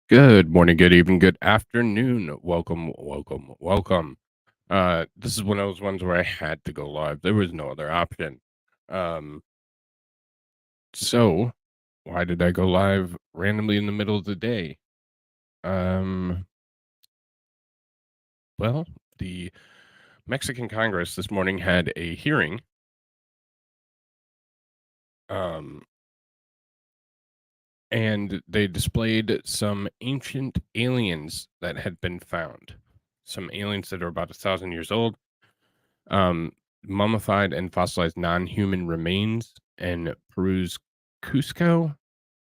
Good morning, good evening, good afternoon. Welcome. This is one of those ones where I had to go live. There was no other option. Um, so why did I go live randomly in the middle of the day? Um, well, the Mexican Congress this morning had a hearing. Um, and they displayed some ancient aliens that had been found. Some aliens that are about 1,000 years old. um, Mummified and fossilized non-human remains in Peru's Cusco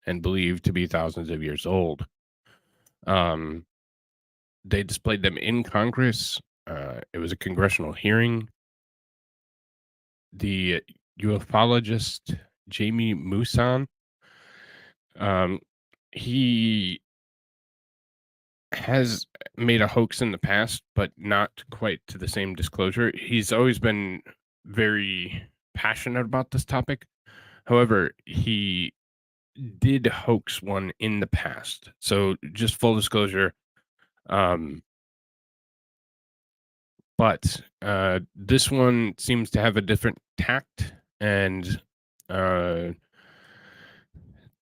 and believed to be thousands of years old. Um, they displayed them in Congress. It was a congressional hearing. The ufologist Jaime Maussan, um, he has made a hoax in the past, but not quite to the same disclosure. He's always been very passionate about this topic. However, he did hoax one in the past. So just full disclosure, um, but this one seems to have a different tact, and uh,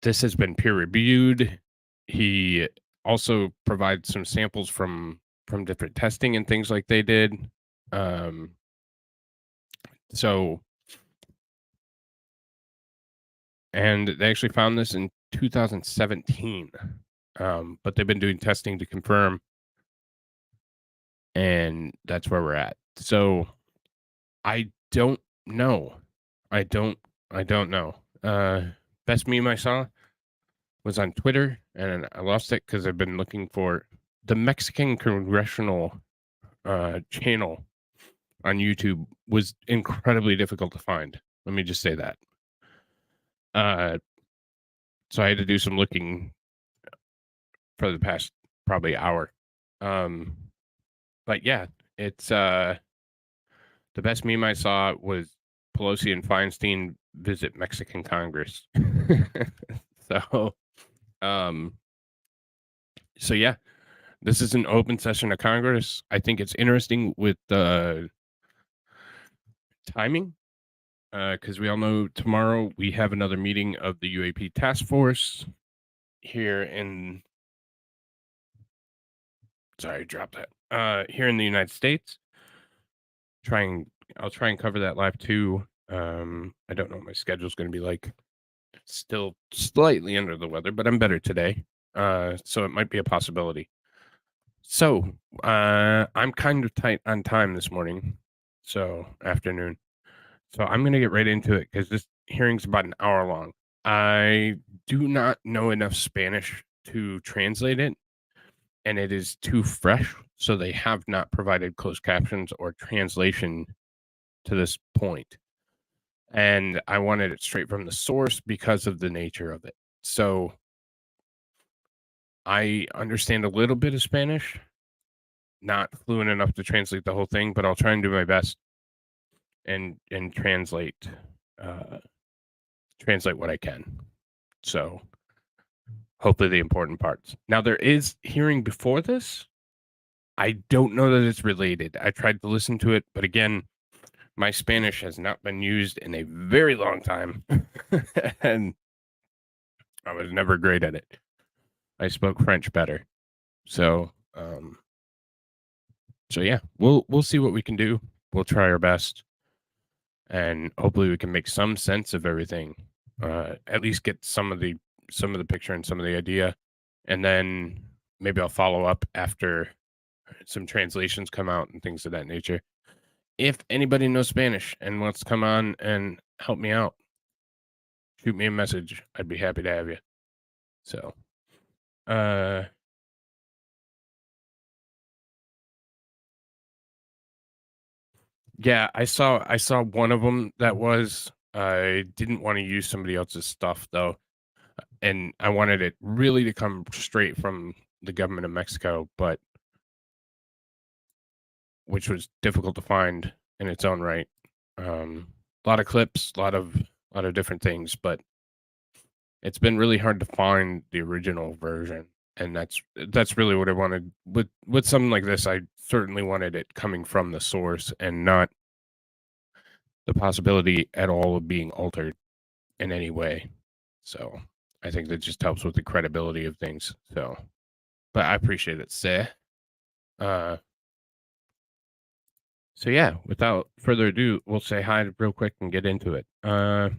this has been peer reviewed. He also provides some samples from different testing and things like they did. Um, so and they actually found this in 2017. But they've been doing testing to confirm, and that's where we're at. So I don't know. I don't I don't know. Best meme I saw was on Twitter, and I lost it because I've been looking for the Mexican congressional channel on YouTube was incredibly difficult to find. Let me just say that. Uh, so I had to do some looking for the past probably hour. Um, but yeah, it's the best meme I saw was Pelosi and Feinstein visit Mexican Congress. so, um, so yeah, this is an open session of Congress. I think it's interesting with the timing, because we all know tomorrow we have another meeting of the UAP task force here in. Sorry, drop that. Here in the United States. I'll try and cover that live too. I don't know what my schedule's going to be like. Still slightly under the weather, but I'm better today. So it might be a possibility. So, I'm kind of tight on time this morning, so afternoon. So I'm gonna get right into it because this hearing's about an hour long. I do not know enough Spanish to translate it, and it is too fresh, so they have not provided closed captions or translation to this point. And I wanted it straight from the source because of the nature of it. So I understand a little bit of Spanish, not fluent enough to translate the whole thing, but I'll try and do my best and uh, translate what I can. So hopefully the important parts. Now there is hearing before this. I don't know that it's related. I tried to listen to it, but again, my Spanish has not been used in a very long time, and I was never great at it. I spoke French better. So, so yeah, we'll see what we can do. We'll try our best, and hopefully we can make some sense of everything. At least get some of the picture and some of the idea, and then maybe I'll follow up after some translations come out and things of that nature. If anybody knows Spanish and wants to come on and help me out, shoot me a message. I'd be happy to have you. So, uh, yeah, I saw one of them that was I didn't want to use somebody else's stuff though, and I wanted it really to come straight from the government of Mexico, but which was difficult to find in its own right. A lot of clips, a lot of different things, but it's been really hard to find the original version. and that's really what I wanted with something like this. I certainly wanted it coming from the source and not the possibility at all of being altered in any way. So I think that just helps with the credibility of things. So, but I appreciate it, sir. So yeah, without further ado, we'll say hi real quick and get into it. I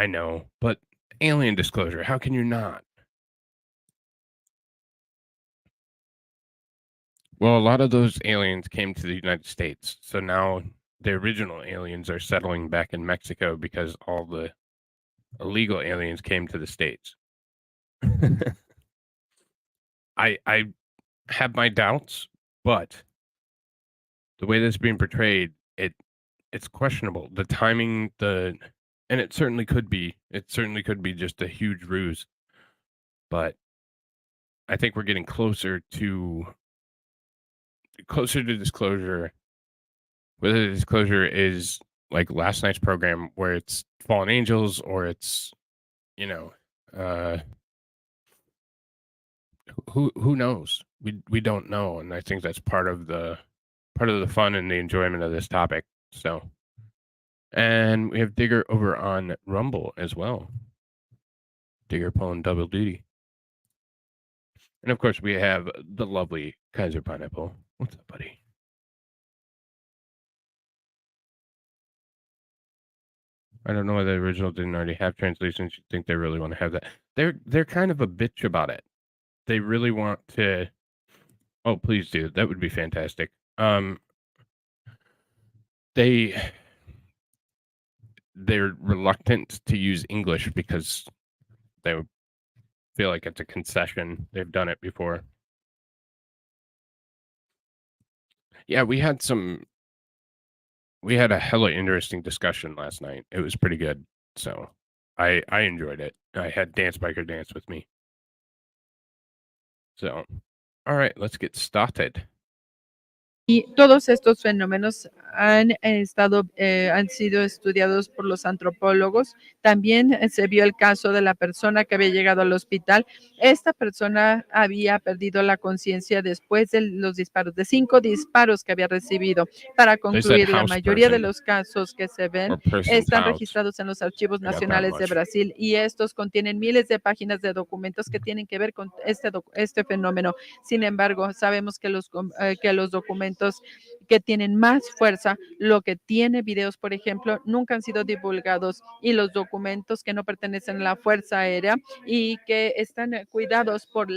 know, but alien disclosure, how can you not? Well, a lot of those aliens came to the United States. So now the original aliens are settling back in Mexico because all the illegal aliens came to the States. I have my doubts, but the way that's being portrayed, it's questionable. The timing, and it certainly could be just a huge ruse. But I think we're getting closer to disclosure. Whether the disclosure is like last night's program where it's fallen angels or it's, you know, uh who knows? We don't know, and I think that's part of the fun and the enjoyment of this topic. So, and we have Digger over on Rumble as well. Digger pulling double duty. And of course, we have the lovely Kaiser Pineapple. What's up, buddy? I don't know why the original didn't already have translations. You think they really want to have that? They're kind of a bitch about it. They really want to. Oh, please do. That would be fantastic. They're reluctant to use English because they feel like it's a concession. They've done it before. Yeah, we had a hella interesting discussion last night. It was pretty good. So I enjoyed it. I had Dance Biker dance with me. So, all right, let's get started. Y todos estos fenómenos han sido estudiados por los antropólogos. También se vio el caso de la persona que había llegado al hospital. Esta persona había perdido la conciencia después de los disparos, de 5 disparos que había recibido. Para concluir, la mayoría de los casos que se ven están registrados en los archivos nacionales de Brasil y estos contienen miles de páginas de documentos que tienen que ver con este fenómeno. Sin embargo, sabemos que los documentos que tienen más fuerza, lo que tiene videos, por ejemplo, nunca han sido divulgados, y los documentos que no pertenecen a la Fuerza Aérea y que están cuidados por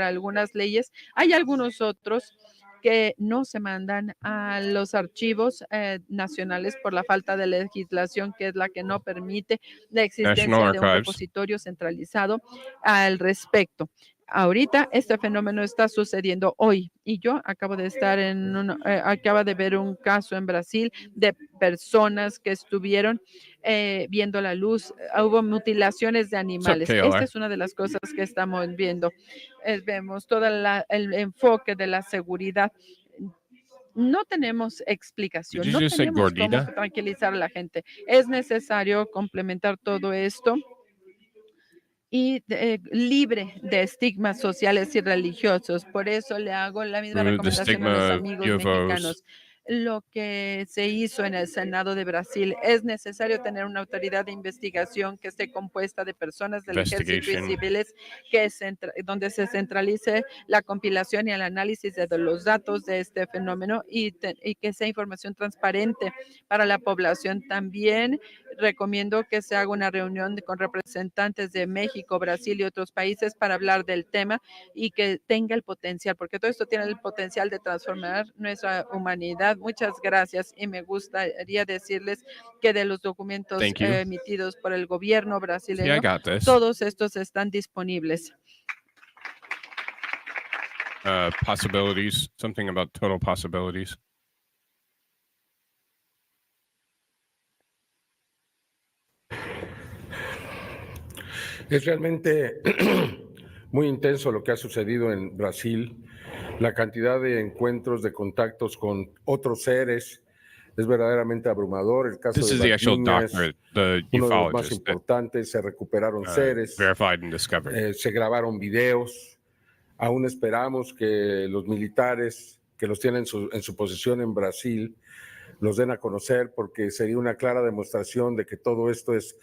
algunas leyes. Hay algunos otros que no se mandan a los archivos nacionales por la falta de legislación, que es la que no permite la existencia de un repositorio centralizado al respecto. Ahorita este fenómeno está sucediendo hoy y yo acabo de estar acaba de ver un caso en Brasil de personas que estuvieron viendo la luz. Hubo mutilaciones de animales. Esta es una de las cosas que estamos viendo. Vemos todo el enfoque de la seguridad. No tenemos explicación, no tenemos cómo tranquilizar a la gente. Es necesario complementar todo esto y libre de estigmas sociales y religiosos. Por eso le hago la misma recomendación a los amigos mexicanos. Lo que se hizo en el Senado de Brasil, es necesario tener una autoridad de investigación que esté compuesta de personas del ejército y civiles, donde se centralice la compilación y el análisis de los datos de este fenómeno y que sea información transparente para la población. También recomiendo que se haga una reunión con representantes de México, Brasil y otros países para hablar del tema y que tenga el potencial, porque todo esto tiene el potencial de transformar nuestra humanidad. Muchas gracias, y me gustaría decirles que de los documentos emitidos por el gobierno brasileño, todos estos están disponibles. Possibilities, something about total possibilities. Es realmente muy intenso lo que ha sucedido en Brasil, la cantidad de encuentros, de contactos con otros seres, Es verdaderamente abrumador. El caso This de is the actual Varginha es doctor, the uno de los más ufologist that importantes. Se recuperaron seres, verified and discovered. se grabaron videos. Aún esperamos que los militares que los tienen en su posesión en Brasil los den a conocer, porque sería una clara demostración de que todo esto es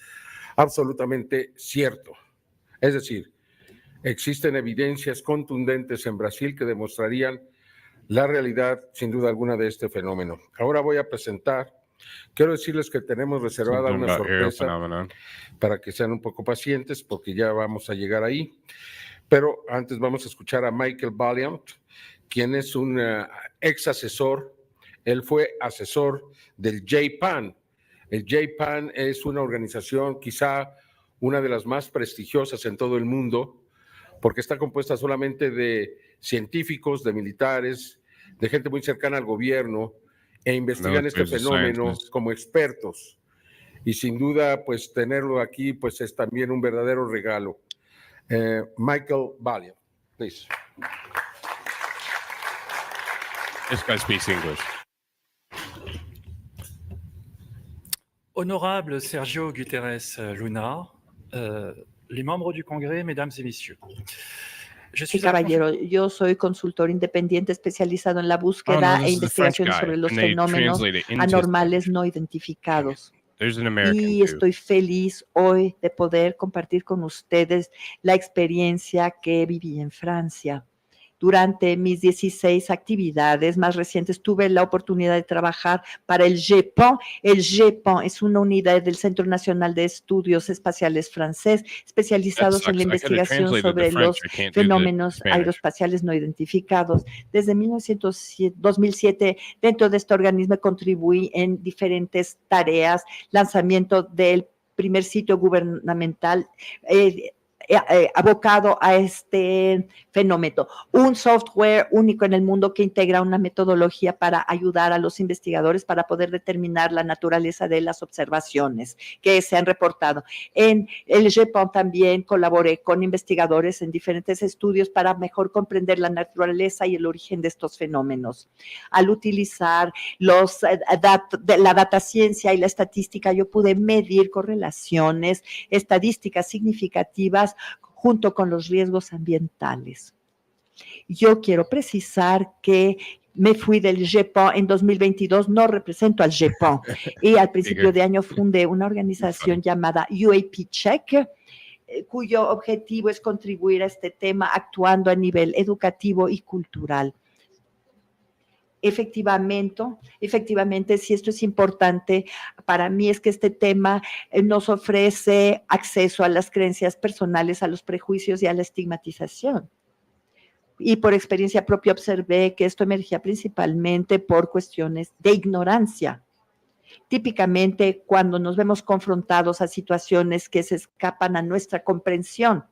absolutamente cierto. Es decir, existen evidencias contundentes en Brasil que demostrarían la realidad, sin duda alguna, de este fenómeno. Ahora voy a presentar, quiero decirles que tenemos reservada Something una about aerial sorpresa phenomenon. para que sean un poco pacientes, porque ya vamos a llegar ahí. Pero antes vamos a escuchar a Michael Valiant, quien es un ex asesor. Él fue asesor del JPAN. El JPAN es una organización quizá una de las más prestigiosas en todo el mundo, porque está compuesta solamente de científicos, de militares, de gente muy cercana al gobierno, e investigan este fenómeno como expertos. Y sin duda, pues tenerlo aquí, pues es también un verdadero regalo. Michael Valiant, please. This guy speaks English. Honorable Sergio Guterres Luna, les membres du Congrès, mesdames et messieurs. Sí, caballero, yo soy consultor independiente especializado en la búsqueda e investigaciones sobre los fenómenos anormales no identificados. Y estoy feliz hoy de poder compartir con ustedes la experiencia que viví en Francia. Durante mis 16 actividades más recientes tuve la oportunidad de trabajar para el GEPAN. El GEPAN es una unidad del Centro Nacional de Estudios Espaciales francés, especializados en la investigación sobre los fenómenos aeroespaciales no identificados. Desde 2007, dentro de este organismo contribuí en diferentes tareas, lanzamiento del primer sitio gubernamental abocado a este fenómeno. Un software único en el mundo que integra una metodología para ayudar a los investigadores para poder determinar la naturaleza de las observaciones que se han reportado. En el GEPAN también colaboré con investigadores en diferentes estudios para mejor comprender la naturaleza y el origen de estos fenómenos. Al utilizar la dataciencia y la estadística, yo pude medir correlaciones estadísticas significativas junto con los riesgos ambientales. Yo quiero precisar que me fui del GEPAN en 2022, no represento al GEPAN, y al principio de año fundé una organización llamada UAP Check, cuyo objetivo es contribuir a este tema actuando a nivel educativo y cultural. Efectivamente, si esto es importante, para mí es que este tema nos ofrece acceso a las creencias personales, a los prejuicios y a la estigmatización. Y por experiencia propia observé que esto emergía principalmente por cuestiones de ignorancia. Típicamente cuando nos vemos confrontados a situaciones que se escapan a nuestra comprensión.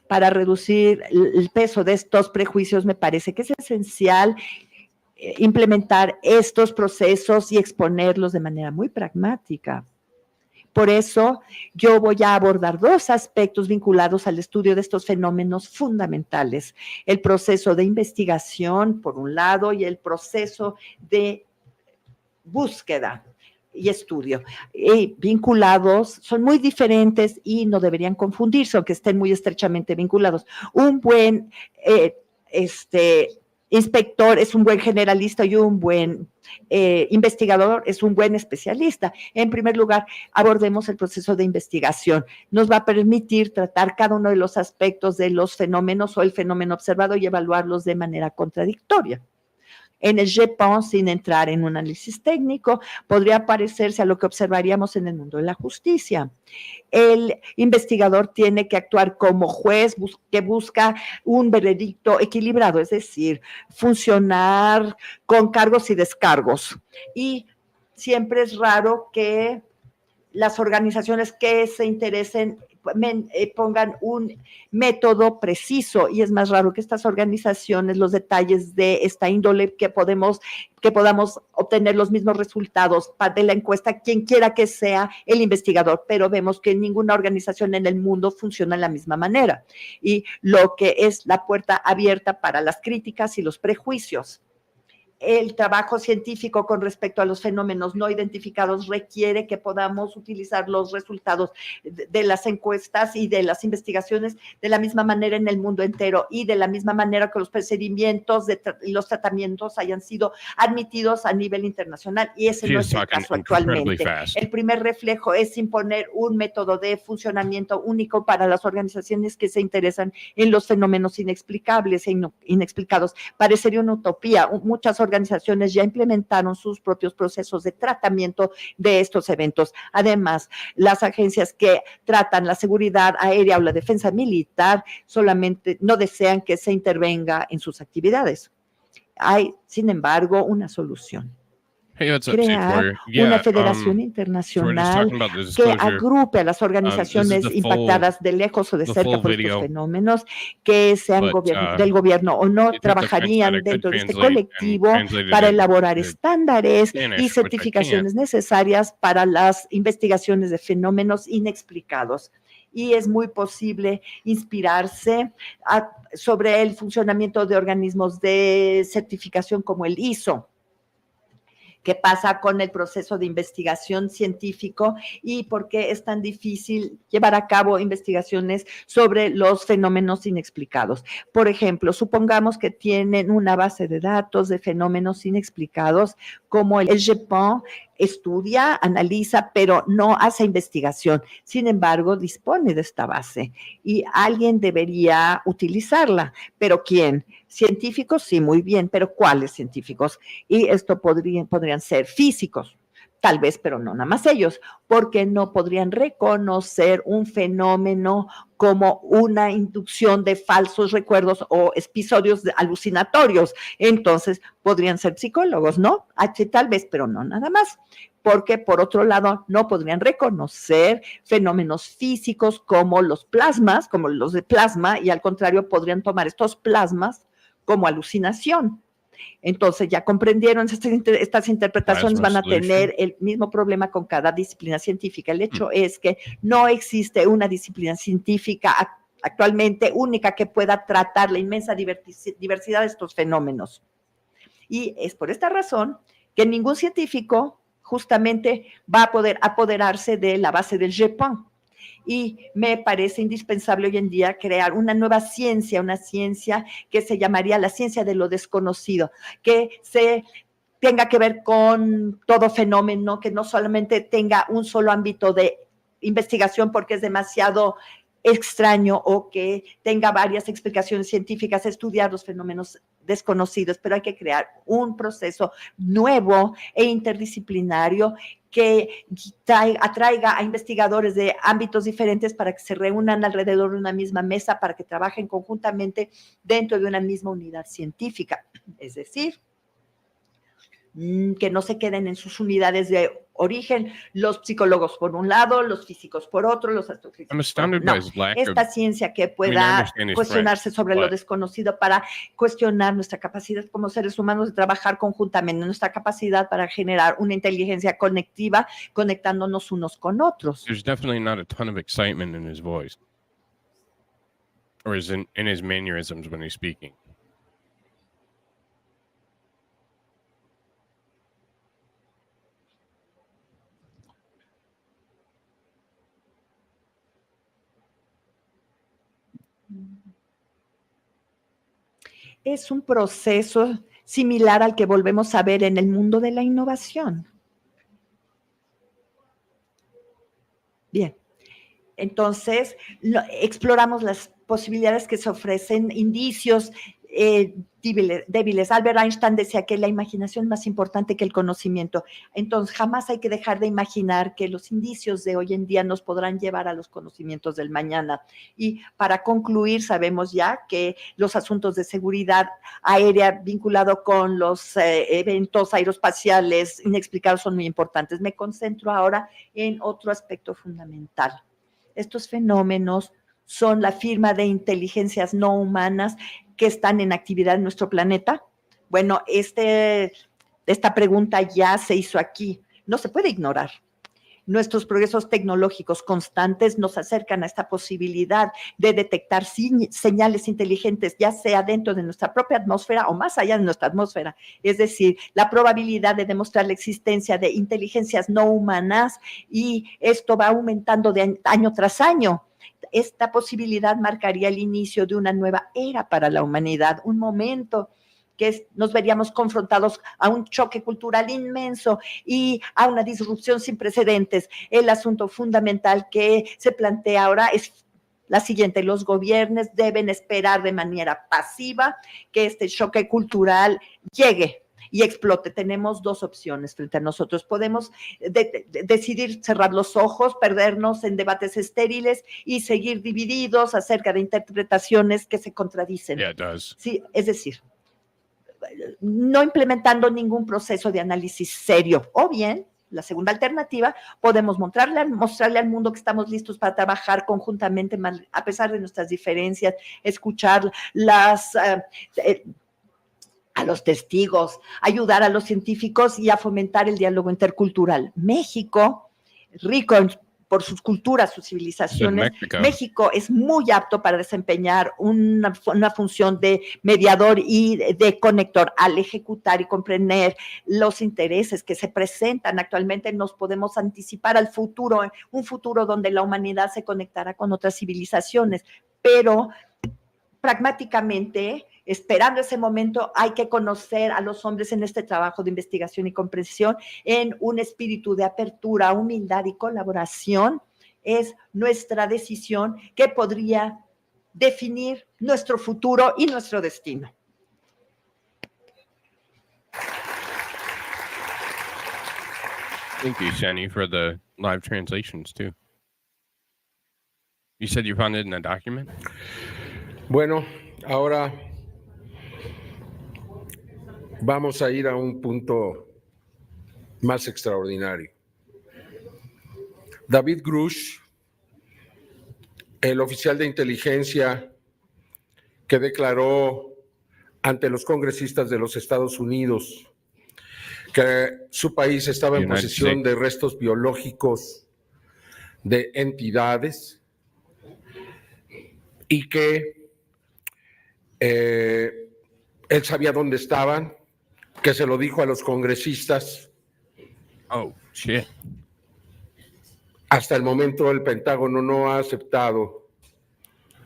Para reducir el peso de estos prejuicios, me parece que es esencial implementar estos procesos y exponerlos de manera muy pragmática. Por eso, yo voy a abordar dos aspectos vinculados al estudio de estos fenómenos fundamentales. El proceso de investigación, por un lado, y el proceso de búsqueda y estudio. Vinculados, son muy diferentes y no deberían confundirse, aunque estén muy estrechamente vinculados. Un buen inspector es un buen generalista y un buen investigador es un buen especialista. En primer lugar, abordemos el proceso de investigación. Nos va a permitir tratar cada uno de los aspectos de los fenómenos o el fenómeno observado y evaluarlos de manera contradictoria. En el GEPAN, sin entrar en un análisis técnico, podría parecerse a lo que observaríamos en el mundo de la justicia. El investigador tiene que actuar como juez que busca un veredicto equilibrado, es decir, funcionar con cargos y descargos. Y siempre es raro que las organizaciones que se interesen pongan un método preciso, y es más raro que estas organizaciones, los detalles de esta índole, que podamos obtener los mismos resultados de la encuesta, quien quiera que sea el investigador, pero vemos que ninguna organización en el mundo funciona de la misma manera, y lo que es la puerta abierta para las críticas y los prejuicios. el trabajo científico con respecto a los fenómenos no identificados requiere que podamos utilizar los resultados de las encuestas y de las investigaciones de la misma manera en el mundo entero y de la misma manera que los procedimientos y los tratamientos hayan sido admitidos a nivel internacional, y ese no es el caso actualmente. El primer reflejo es imponer un método de funcionamiento único para las organizaciones que se interesan en los fenómenos inexplicables e inexplicados. Parecería una utopía. Muchas organizaciones ya implementaron sus propios procesos de tratamiento de estos eventos. Además, las agencias que tratan la seguridad aérea o la defensa militar solamente no desean que se intervenga en sus actividades. Hay, sin embargo, una solución. Hey, what's up, Crear C4? una federación So internacional que agrupe a las organizaciones impactadas de lejos o de cerca por estos fenómenos, que sean del gobierno o no, trabajarían dentro de este colectivo para elaborar estándares y certificaciones necesarias para las investigaciones de fenómenos inexplicados. Y es muy posible inspirarse sobre el funcionamiento de organismos de certificación como el ISO. ¿Qué pasa con el proceso de investigación científico y por qué es tan difícil llevar a cabo investigaciones sobre los fenómenos inexplicados? Por ejemplo, supongamos que tienen una base de datos de fenómenos inexplicados, como el GEPON estudia, analiza, pero no hace investigación. Sin embargo, dispone de esta base y alguien debería utilizarla. ¿Pero quién? Científicos, sí, muy bien, pero ¿cuáles científicos? Y esto podrían ser físicos, tal vez, pero no nada más ellos, porque no podrían reconocer un fenómeno como una inducción de falsos recuerdos o episodios alucinatorios. Entonces, podrían ser psicólogos, ¿no? Tal vez, pero no nada más, porque por otro lado, no podrían reconocer fenómenos físicos como los plasmas, como los de plasma, y al contrario, podrían tomar estos plasmas como alucinación. Entonces, ya comprendieron, estas interpretaciones van a tener el mismo problema con cada disciplina científica. El hecho es que no existe una disciplina científica actualmente única que pueda tratar la inmensa diversidad de estos fenómenos. Y es por esta razón que ningún científico justamente va a poder apoderarse de la base del GEPON. Y me parece indispensable hoy en día crear una nueva ciencia, una ciencia que se llamaría la ciencia de lo desconocido, que se tenga que ver con todo fenómeno, que no solamente tenga un solo ámbito de investigación porque es demasiado extraño o que tenga varias explicaciones científicas, estudiar los fenómenos desconocidos, pero hay que crear un proceso nuevo e interdisciplinario que atraiga a investigadores de ámbitos diferentes para que se reúnan alrededor de una misma mesa, para que trabajen conjuntamente dentro de una misma unidad científica. Es decir, que no se queden en sus unidades de origen, los psicólogos por un lado, los físicos por otro, los astrofísicos por otro. No, esta ciencia que pueda cuestionarse sobre lo desconocido para cuestionar nuestra capacidad como seres humanos de trabajar conjuntamente, nuestra capacidad para generar una inteligencia conectiva, conectándonos unos con otros. There's definitely not a ton of excitement in his voice or in his mannerisms when he's speaking. Es un proceso similar al que volvemos a ver en el mundo de la innovación. Bien, entonces exploramos las posibilidades que se ofrecen, indicios débiles. Albert Einstein decía que la imaginación es más importante que el conocimiento. Entonces, jamás hay que dejar de imaginar que los indicios de hoy en día nos podrán llevar a los conocimientos del mañana. Y para concluir, sabemos ya que los asuntos de seguridad aérea vinculado con los eventos aeroespaciales inexplicados son muy importantes. Me concentro ahora en otro aspecto fundamental. Estos fenómenos son la firma de inteligencias no humanas que están en actividad en nuestro planeta. Bueno, esta pregunta ya se hizo aquí, no se puede ignorar. nuestros progresos tecnológicos constantes nos acercan a esta posibilidad de detectar señales inteligentes, ya sea dentro de nuestra propia atmósfera o más allá de nuestra atmósfera. Es decir, la probabilidad de demostrar la existencia de inteligencias no humanas, y esto va aumentando de año tras año. Esta posibilidad marcaría el inicio de una nueva era para la humanidad, un momento que nos veríamos confrontados a un choque cultural inmenso y a una disrupción sin precedentes. El asunto fundamental que se plantea ahora es la siguiente: los gobiernos deben esperar de manera pasiva que este choque cultural llegue y explote. Tenemos dos opciones frente a nosotros. Podemos decidir cerrar los ojos, perdernos en debates estériles y seguir divididos acerca de interpretaciones que se contradicen. Yeah, it does. Sí, es decir, no implementando ningún proceso de análisis serio. O bien, la segunda alternativa, podemos mostrarle al mundo que estamos listos para trabajar conjuntamente, a pesar de nuestras diferencias, escuchar a los testigos, ayudar a los científicos y a fomentar el diálogo intercultural. México, rico por sus culturas, sus civilizaciones, México es muy apto para desempeñar una función de mediador y de conector. Al ejecutar y comprender los intereses que se presentan actualmente, nos podemos anticipar al futuro, un futuro donde la humanidad se conectará con otras civilizaciones, pero pragmáticamente, esperando ese momento, hay que conocer a los hombres en este trabajo de investigación y comprensión en un espíritu de apertura, humildad y colaboración. Es nuestra decisión que podría definir nuestro futuro y nuestro destino. Thank you, Shani, for the live translations too. You said you found it in a document? Bueno, ahora vamos a ir a un punto más extraordinario. David Grush, el oficial de inteligencia que declaró ante los congresistas de los Estados Unidos que su país estaba en posesión de restos biológicos de entidades y que él sabía dónde estaban, que se lo dijo a los congresistas. Oh, shit. Hasta el momento el Pentágono no ha aceptado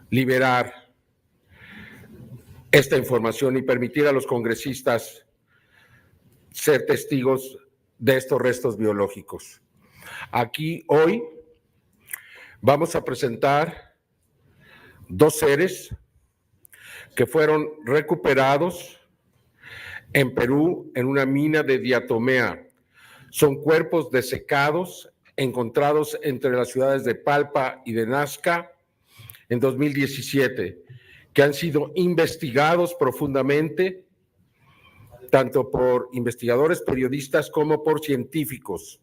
liberar esta información y permitir a los congresistas ser testigos de estos restos biológicos. Aquí hoy vamos a presentar dos seres que fueron recuperados en Perú en una mina de diatomea. Son cuerpos desecados encontrados entre las ciudades de Palpa y de Nazca en 2017, que han sido investigados profundamente, tanto por investigadores, periodistas, como por científicos,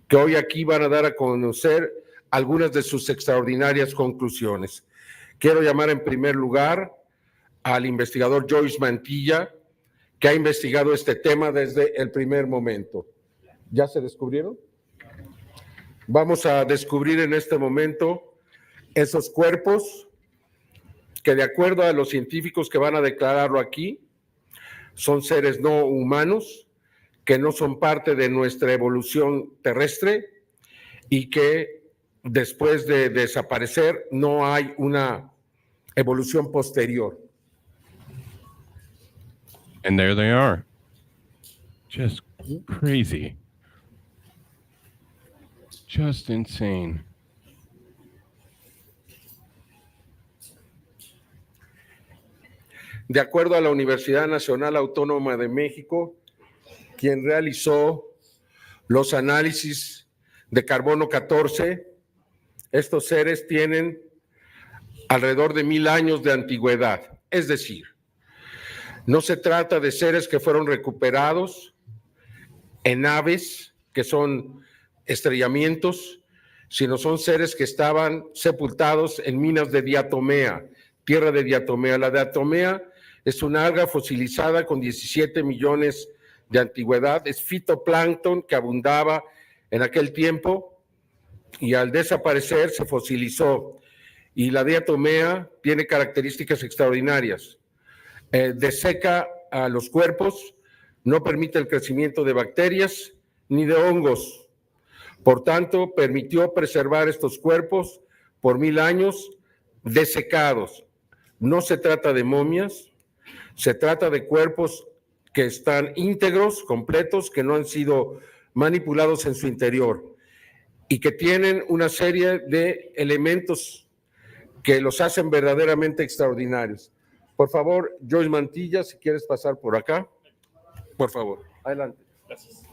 que hoy aquí van a dar a conocer algunas de sus extraordinarias conclusiones. Quiero llamar en primer lugar al investigador Joyce Mantilla, que ha investigado este tema desde el primer momento. ¿Ya se descubrieron? Vamos a descubrir en este momento esos cuerpos que, de acuerdo a los científicos que van a declararlo aquí, son seres no humanos, que no son parte de nuestra evolución terrestre y que después de desaparecer no hay una evolución posterior. And there they are. Just crazy. Just insane. De acuerdo a la Universidad Nacional Autónoma de México, quien realizó los análisis de carbono 14, estos seres tienen alrededor de 1000 años de antigüedad. Es decir, no se trata de seres que fueron recuperados en naves, que son estrellamientos, sino son seres que estaban sepultados en minas de diatomea, tierra de diatomea. La diatomea es una alga fosilizada con 17 millones de antigüedad, es fitoplancton que abundaba en aquel tiempo y al desaparecer se fosilizó. Y la diatomea tiene características extraordinarias. Deseca a los cuerpos, no permite el crecimiento de bacterias ni de hongos. Por tanto, permitió preservar estos cuerpos por 1000 años desecados. No se trata de momias, se trata de cuerpos que están íntegros, completos, que no han sido manipulados en su interior y que tienen una serie de elementos que los hacen verdaderamente extraordinarios. Por favor, Joyce Mantilla, si quieres pasar por acá, por favor, adelante. Gracias.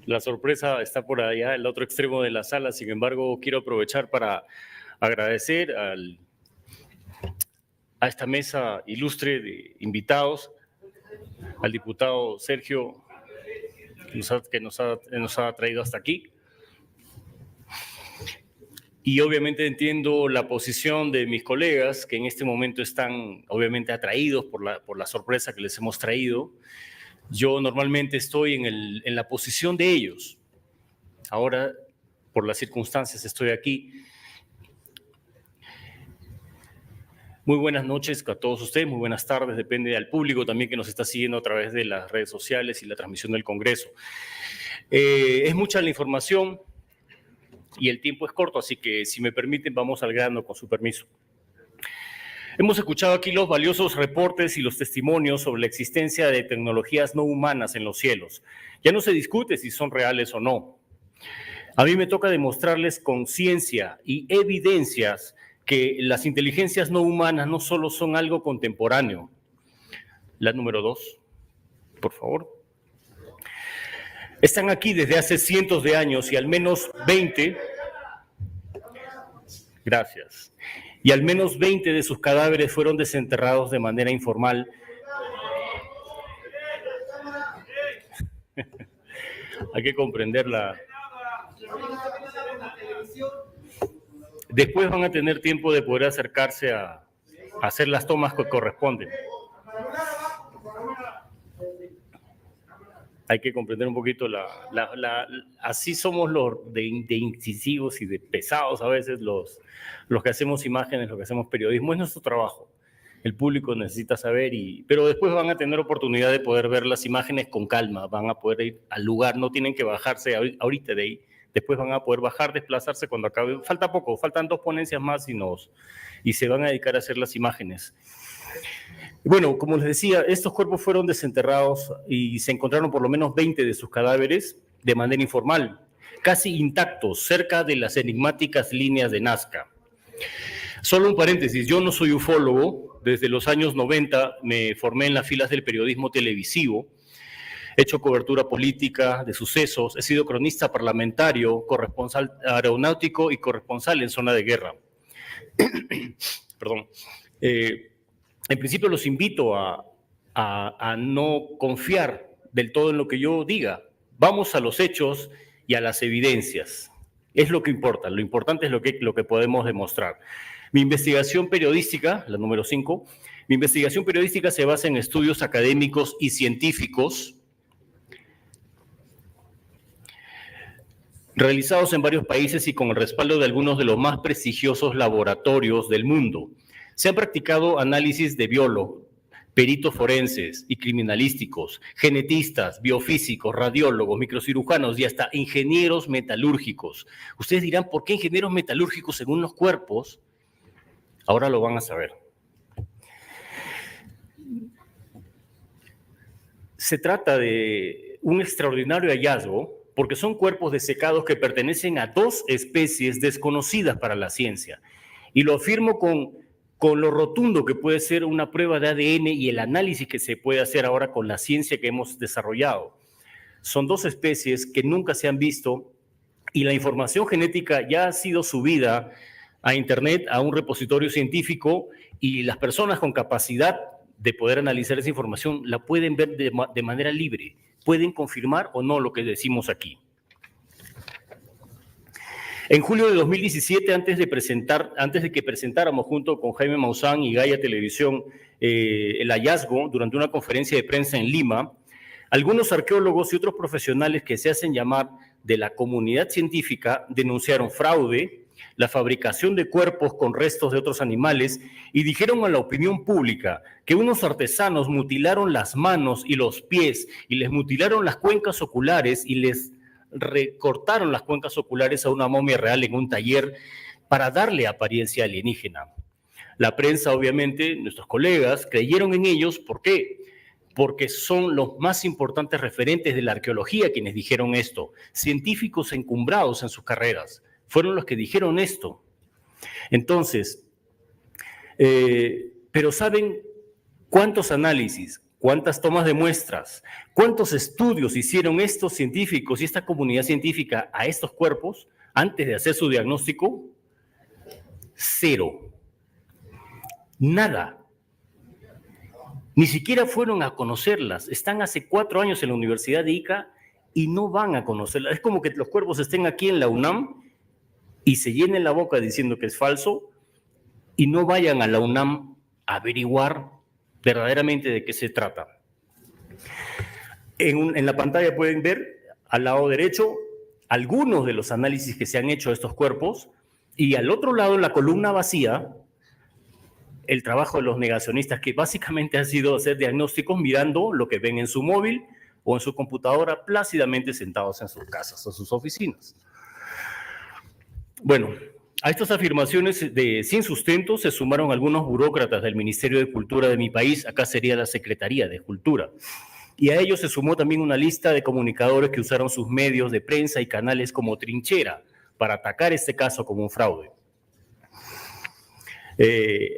La sorpresa está por allá, el otro extremo de la sala. Sin embargo, quiero aprovechar para agradecer a esta mesa ilustre de invitados, al diputado Sergio, que nos ha traído hasta aquí. Y obviamente entiendo la posición de mis colegas, que en este momento están obviamente atraídos por la sorpresa que les hemos traído. Yo normalmente estoy en la posición de ellos. Ahora, por las circunstancias, estoy aquí. Muy buenas noches a todos ustedes, muy buenas tardes, depende del público también que nos está siguiendo a través de las redes sociales y la transmisión del Congreso. Es mucha la información y el tiempo es corto, así que si me permiten vamos al grano con su permiso. Hemos escuchado aquí los valiosos reportes y los testimonios sobre la existencia de tecnologías no humanas en los cielos. Ya no se discute si son reales o no. A mí me toca demostrarles con ciencia y evidencias que las inteligencias no humanas no solo son algo contemporáneo. La número 2, por favor. Están aquí desde hace cientos de años y al menos 20, gracias, y al menos 20 de sus cadáveres fueron desenterrados de manera informal. Hay que comprenderla. Después van a tener tiempo de poder acercarse a hacer las tomas que corresponden. Hay que comprender un poquito así somos los de incisivos y de pesados a veces los que hacemos imágenes, los que hacemos periodismo. Es nuestro trabajo. El público necesita saber, pero después van a tener oportunidad de poder ver las imágenes con calma, van a poder ir al lugar, no tienen que bajarse ahorita de ahí. Después van a poder bajar, desplazarse cuando acabe. Falta poco, faltan 2 ponencias más y se van a dedicar a hacer las imágenes. Bueno, como les decía, estos cuerpos fueron desenterrados y se encontraron por lo menos 20 de sus cadáveres de manera informal, casi intactos, cerca de las enigmáticas líneas de Nazca. Solo un paréntesis, yo no soy ufólogo. Desde los años 90 me formé en las filas del periodismo televisivo. He hecho cobertura política de sucesos, he sido cronista parlamentario, corresponsal aeronáutico y corresponsal en zona de guerra. Perdón. En principio los invito a no confiar del todo en lo que yo diga. Vamos a los hechos y a las evidencias. Es lo que importa. Lo importante es lo que podemos demostrar. Mi investigación periodística, la número 5, mi investigación periodística se basa en estudios académicos y científicos realizados en varios países y con el respaldo de algunos de los más prestigiosos laboratorios del mundo. Se han practicado análisis de biólogos, peritos forenses y criminalísticos, genetistas, biofísicos, radiólogos, microcirujanos y hasta ingenieros metalúrgicos. Ustedes dirán, ¿por qué ingenieros metalúrgicos según los cuerpos? Ahora lo van a saber. Se trata de un extraordinario hallazgo porque son cuerpos desecados que pertenecen a 2 especies desconocidas para la ciencia. Y lo afirmo con lo rotundo que puede ser una prueba de ADN y el análisis que se puede hacer ahora con la ciencia que hemos desarrollado. Son 2 especies que nunca se han visto y la información genética ya ha sido subida a Internet, a un repositorio científico, y las personas con capacidad de poder analizar esa información la pueden ver de manera libre. Pueden confirmar o no lo que decimos aquí. En julio de 2017, antes de que presentáramos junto con Jaime Maussan y Gaia Televisión el hallazgo durante una conferencia de prensa en Lima, algunos arqueólogos y otros profesionales que se hacen llamar de la comunidad científica denunciaron fraude, la fabricación de cuerpos con restos de otros animales y dijeron a la opinión pública que unos artesanos mutilaron las manos y los pies y les mutilaron las cuencas oculares y les recortaron las cuencas oculares a una momia real en un taller para darle apariencia alienígena. La prensa, obviamente, nuestros colegas, creyeron en ellos. ¿Por qué? Porque son los más importantes referentes de la arqueología quienes dijeron esto. Científicos encumbrados en sus carreras. Fueron los que dijeron esto. Entonces, pero ¿saben cuántos análisis, cuántas tomas de muestras, cuántos estudios hicieron estos científicos y esta comunidad científica a estos cuerpos antes de hacer su diagnóstico? 0. Nada. Ni siquiera fueron a conocerlas. Están hace 4 años en la Universidad de Ica y no van a conocerlas. Es como que los cuerpos estén aquí en la UNAM y se llenen la boca diciendo que es falso y no vayan a la UNAM a averiguar verdaderamente de qué se trata. En la pantalla pueden ver al lado derecho algunos de los análisis que se han hecho de estos cuerpos y al otro lado, en la columna vacía, el trabajo de los negacionistas, que básicamente ha sido hacer diagnósticos mirando lo que ven en su móvil o en su computadora plácidamente sentados en sus casas o sus oficinas. Bueno, a estas afirmaciones sin sustento se sumaron algunos burócratas del Ministerio de Cultura de mi país, acá sería la Secretaría de Cultura, y a ellos se sumó también una lista de comunicadores que usaron sus medios de prensa y canales como trinchera para atacar este caso como un fraude.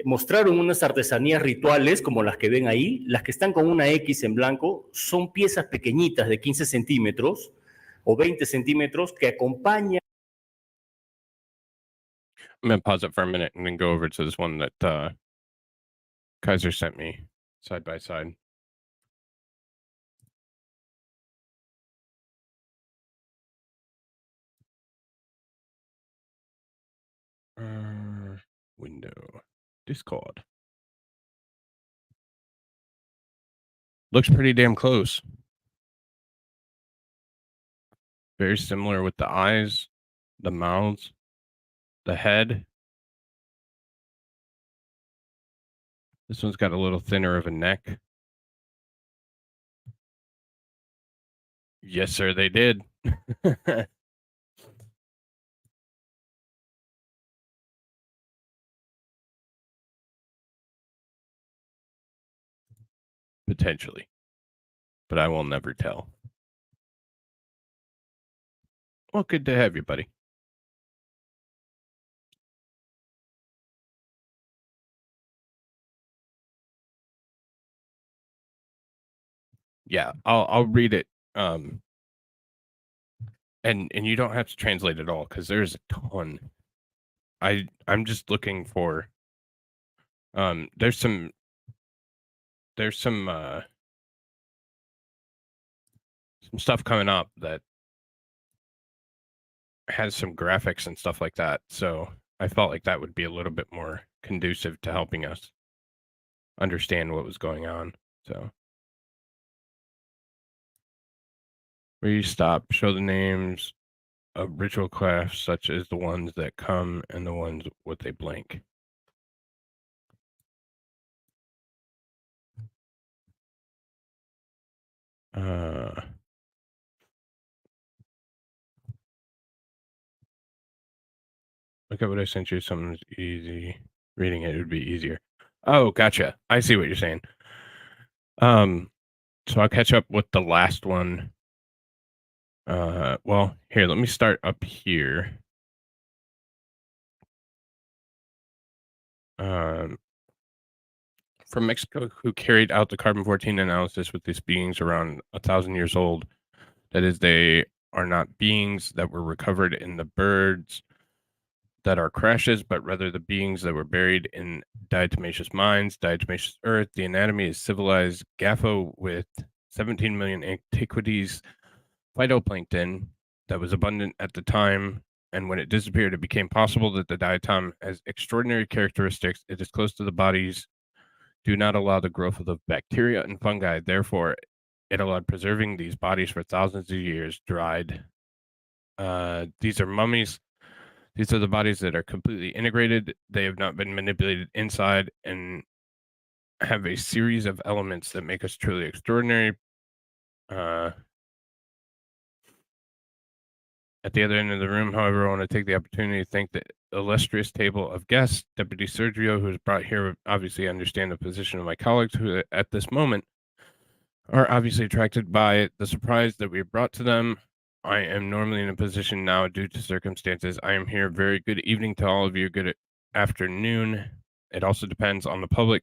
Mostraron unas artesanías rituales como las que ven ahí. Las que están con una X en blanco son piezas pequeñitas de 15 centímetros o 20 centímetros que acompañan. I'm going to pause it for a minute and then go over to this one that Kaiser sent me side by side. Window, Discord. Looks pretty damn close. Very similar with the eyes, the mouths, the head. This one's got a little thinner of a neck. Yes, sir, they did. Potentially. But I will never tell. Well, good to have you, buddy. Yeah, I'll read it. And you don't have to translate it all because there's a ton. I'm just looking for there's some stuff coming up that has some graphics and stuff like that. So I felt like that would be a little bit more conducive to helping us understand what was going on. So where you stop, show the names of ritual crafts such as the ones that come and the ones what they blank. Look at what I sent you. Something's easy. Reading it would be easier. Oh, gotcha. I see what you're saying. So I'll catch up with the last one. Well, here, let me start up here. From Mexico, who carried out the carbon-14 analysis with these beings around 1,000 years old. That is, they are not beings that were recovered in the birds that are crashes, but rather the beings that were buried in diatomaceous mines, diatomaceous earth. The anatomy is civilized GAFO with 17 million antiquities, phytoplankton that was abundant at the time and when it disappeared, it became possible that the diatom has extraordinary characteristics. It is close to the bodies, do not allow the growth of the bacteria and fungi. Therefore, it allowed preserving these bodies for thousands of years, dried. These are mummies. These are the bodies that are completely integrated. They have not been manipulated inside and have a series of elements that make us truly extraordinary. At the other end of the room, however, I want to take the opportunity to thank the illustrious table of guests, Deputy Sergio, who was brought here. Obviously, understand the position of my colleagues who, at this moment, are obviously attracted by the surprise that we brought to them. I am normally in a position now due to circumstances. I am here. Very good evening to all of you. Good afternoon. It also depends on the public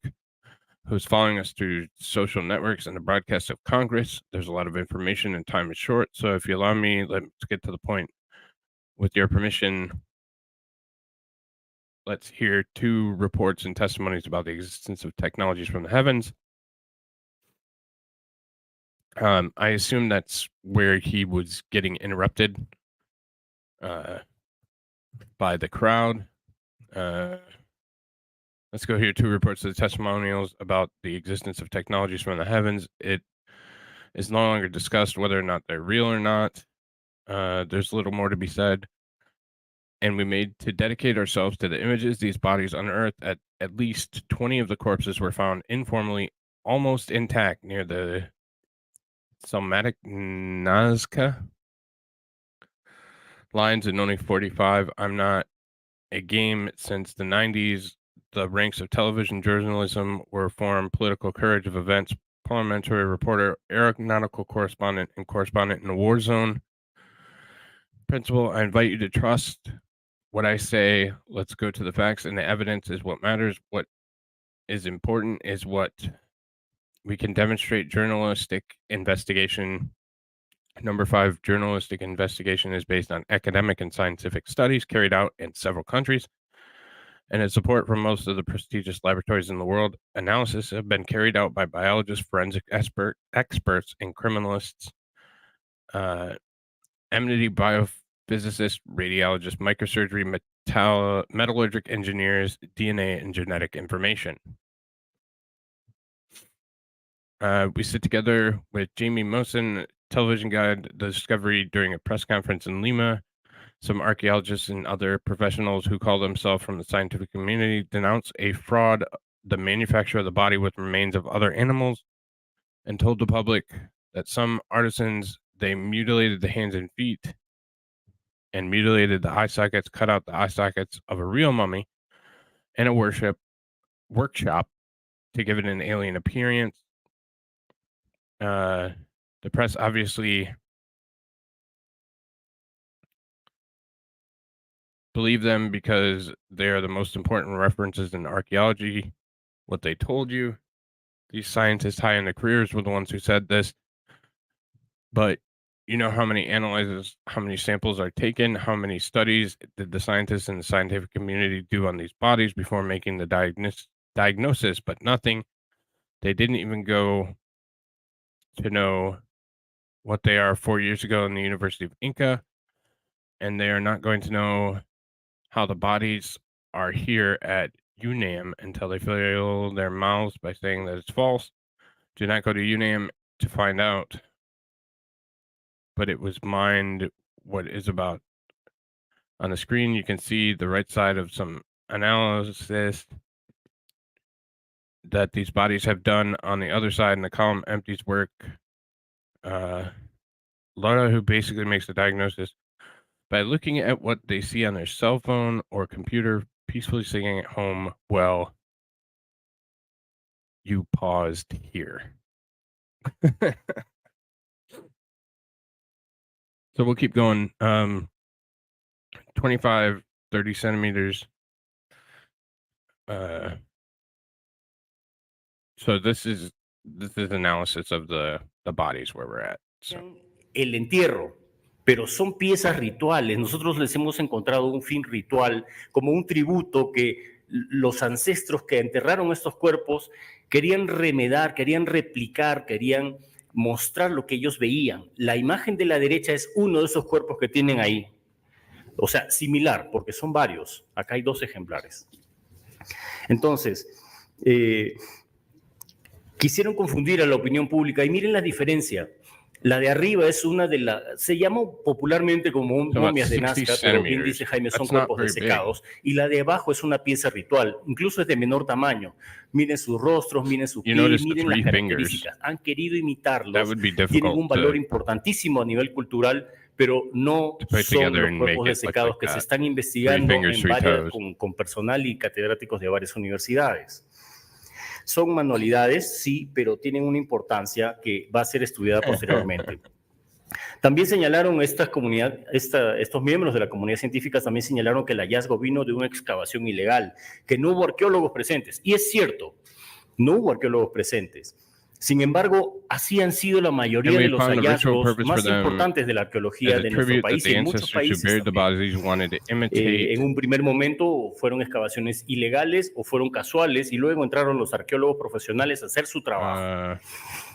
who's following us through social networks and the broadcast of Congress. There's a lot of information and time is short. So if you allow me, let's get to the point. With your permission, let's hear 2 reports and testimonies about the existence of technologies from the heavens. I assume that's where he was getting interrupted by the crowd. Let's go here. 2 reports of the testimonials about the existence of technologies from the heavens. It is no longer discussed whether or not they're real or not. There's a little more to be said. And we made to dedicate ourselves to the images. These bodies unearthed at least 20 of the corpses were found informally, almost intact near the Somatic Nazca lines in only 45. I'm not a game since the 90s. The ranks of television journalism were formed, political courage of events, parliamentary reporter, aeronautical correspondent, and correspondent in a war zone. Principal, I invite you to trust what I say. Let's go to the facts, and the evidence is what matters. What is important is what we can demonstrate. Journalistic investigation. Number 5, journalistic investigation is based on academic and scientific studies carried out in several countries and its support from most of the prestigious laboratories in the world. Analysis have been carried out by biologists, forensic experts, and criminalists, amnesty biophysicists, radiologists, microsurgery, metallurgic engineers, DNA, and genetic information. We sit together with Jaime Maussan, television guide, the discovery during a press conference in Lima. Some archaeologists and other professionals who call themselves from the scientific community denounce a fraud, the manufacture of the body with remains of other animals, and told the public that some artisans, they mutilated the hands and feet and mutilated the eye sockets, cut out the eye sockets of a real mummy in a workshop to give it an alien appearance. The press obviously believe them because they are the most important references in archaeology. What they told you, these scientists high in their careers were the ones who said this. But you know how many analyzers, how many samples are taken, how many studies did the scientists in the scientific community do on these bodies before making the diagnosis? But nothing. They didn't even go to know what they are 4 years ago in the University of Inca, and they are not going to know how the bodies are here at UNAM until they fill their mouths by saying that it's false. Do not go to UNAM to find out. But it was mined. What is about on the screen, you can see the right side of some analysis that these bodies have done. On the other side, in the column empties work, Laura, who basically makes the diagnosis by looking at what they see on their cell phone or computer, peacefully sitting at home. Well, you paused here. So we'll keep going. 25, 30 centimeters. So this is analysis of the bodies where we're at. So. El entierro, pero son piezas rituales. Nosotros les hemos encontrado un fin ritual, como un tributo que los ancestros que enterraron estos cuerpos querían remedar, querían replicar, querían mostrar lo que ellos veían. La imagen de la derecha es uno de esos cuerpos que tienen ahí. O sea, similar, porque son varios. Acá hay 2 ejemplares. Entonces, quisieron confundir a la opinión pública y miren la diferencia. La de arriba es una de las, se llama popularmente como momias de 60 Nazca, pero bien dice centimeters. Jaime, son That's not cuerpos very big. desecados. Y la de abajo es una pieza ritual, incluso es de menor tamaño. Miren sus rostros, miren sus You pies, notice the miren las 3 fingers. características. Han querido That imitarlos, would be tienen difficult un valor to importantísimo a nivel cultural, pero no put son together los and cuerpos make it look desecados like que se that. están 3 investigando fingers, en 3 varias, toes. con personal y catedráticos de varias universidades. Son manualidades, sí, pero tienen una importancia que va a ser estudiada posteriormente. También señalaron estos miembros de la comunidad científica también señalaron que el hallazgo vino de una excavación ilegal, que no hubo arqueólogos presentes. Y es cierto, no hubo arqueólogos presentes. Sin embargo, así han sido la mayoría de los hallazgos más importantes de la arqueología de nuestro país y en muchos países en un primer momento fueron excavaciones ilegales o fueron casuales y luego entraron los arqueólogos profesionales a hacer su trabajo.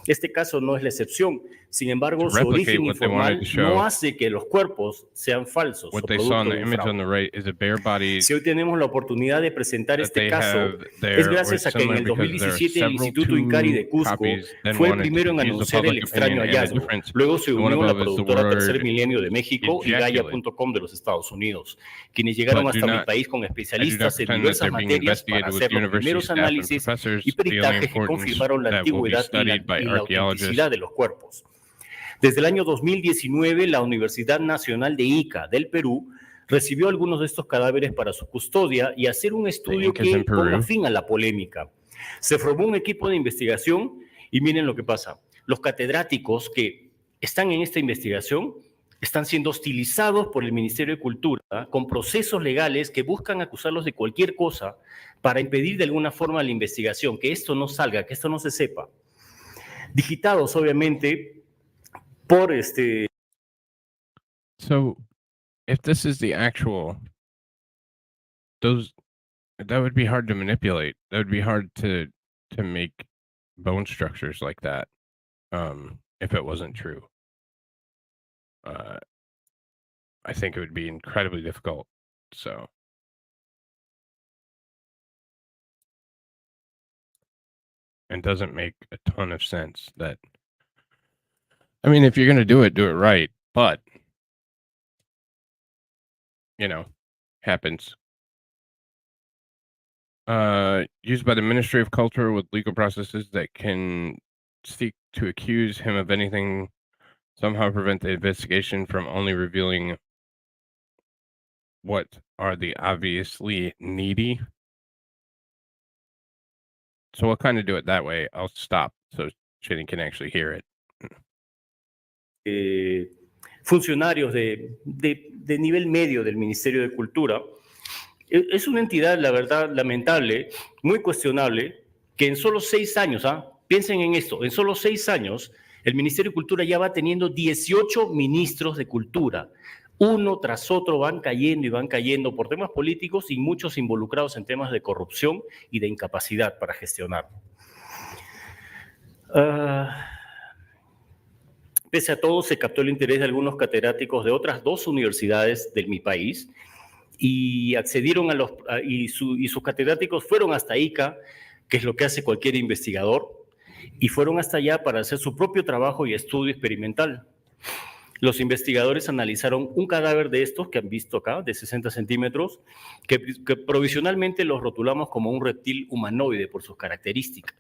Este caso no es la excepción. Sin embargo, su origen informal no hace que los cuerpos sean falsos o producto de un fraude. Si hoy tenemos la oportunidad de presentar este caso, es gracias a que en el 2017 el Instituto Incari de Cusco fue el primero en anunciar el extraño hallazgo. Luego se unió la productora Tercer Milenio de México y Gaia.com de los Estados Unidos, quienes llegaron hasta mi país con especialistas en diversas materias para hacer los primeros análisis y peritajes que confirmaron la antigüedad y la autenticidad de los cuerpos. Desde el año 2019, la Universidad Nacional de Ica del Perú recibió algunos de estos cadáveres para su custodia y hacer un estudio que ponga fin a la polémica. Se formó un equipo de investigación y miren lo que pasa. Los catedráticos que están en esta investigación están siendo hostilizados por el Ministerio de Cultura con procesos legales que buscan acusarlos de cualquier cosa para impedir de alguna forma la investigación, que esto no salga, que esto no se sepa. Digitados, obviamente, por So, if this is the actual, that would be hard to manipulate. That would be hard to make bone structures like that, if it wasn't true. I think it would be incredibly difficult. So. And doesn't make a ton of sense that, I mean, if you're going to do it right, but, happens. Used by the Ministry of Culture with legal processes that can seek to accuse him of anything, somehow prevent the investigation from only revealing what are the obviously needy. So we'll kind of do it that way. I'll stop so Shane can actually hear it. Funcionarios de nivel medio del Ministerio de Cultura. Es una entidad, la verdad, lamentable, muy cuestionable, que en solo 6 años, piensen en esto, en solo 6 años, el Ministerio de Cultura ya va teniendo 18 ministros de Cultura. Uno tras otro van cayendo por temas políticos y muchos involucrados en temas de corrupción y de incapacidad para gestionar. Pese a todo, se captó el interés de algunos catedráticos de otras 2 universidades de mi país y accedieron y sus catedráticos fueron hasta Ica, que es lo que hace cualquier investigador, y fueron hasta allá para hacer su propio trabajo y estudio experimental. Los investigadores analizaron un cadáver de estos que han visto acá, de 60 centímetros, que provisionalmente los rotulamos como un reptil humanoide por sus características.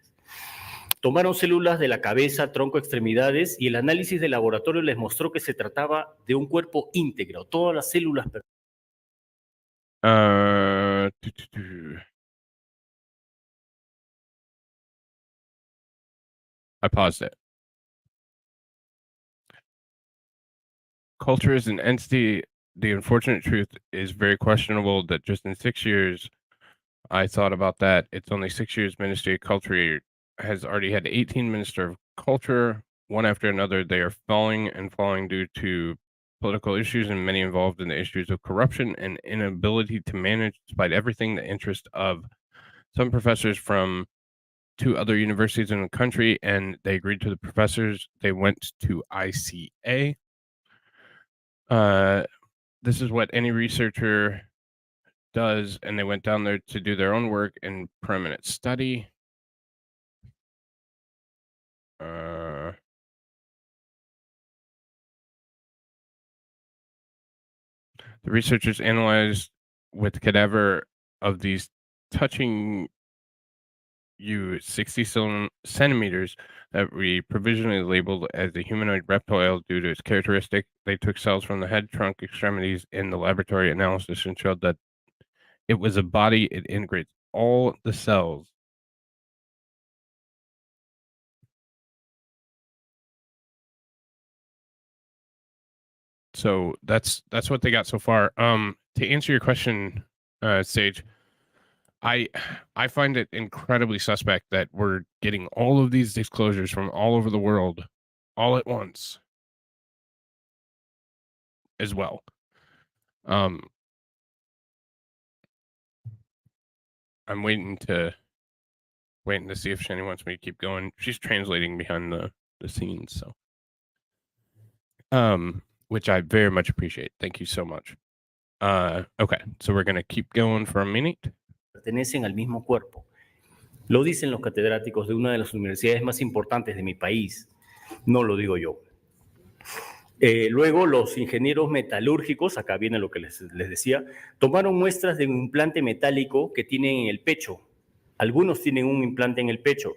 Tomaron células de la cabeza, tronco, extremidades y el análisis de laboratorio les mostró que se trataba de un cuerpo íntegro, todas las células. I paused it. Culture is an entity. The unfortunate truth is very questionable that just in 6 years, I thought about that. It's only 6 years. Ministry of Culture has already had 18 Minister of Culture, one after another. They are falling due to political issues and many involved in the issues of corruption and inability to manage, despite everything, the interest of some professors from 2 other universities in the country, and they agreed to the professors. They went to ICA. this is what any researcher does, and they went down there to do their own work in permanent study. The researchers analyzed with cadaver of these touching you 60 centimeters that we provisionally labeled as a humanoid reptile due to its characteristic. They took cells from the head, trunk, extremities in the laboratory analysis and showed that it was a body. It integrates all the cells. So that's what they got so far. To answer your question, Sage, I find it incredibly suspect that we're getting all of these disclosures from all over the world all at once as well. I'm waiting to see if Shani wants me to keep going. She's translating behind the scenes, so which I very much appreciate. Thank you so much. Okay, so we're gonna keep going for a minute. Pertenecen al mismo cuerpo. Lo dicen los catedráticos de una de las universidades más importantes de mi país. No lo digo yo. Luego los ingenieros metalúrgicos, acá viene lo que les decía, tomaron muestras de un implante metálico que tienen en el pecho. Algunos tienen un implante en el pecho.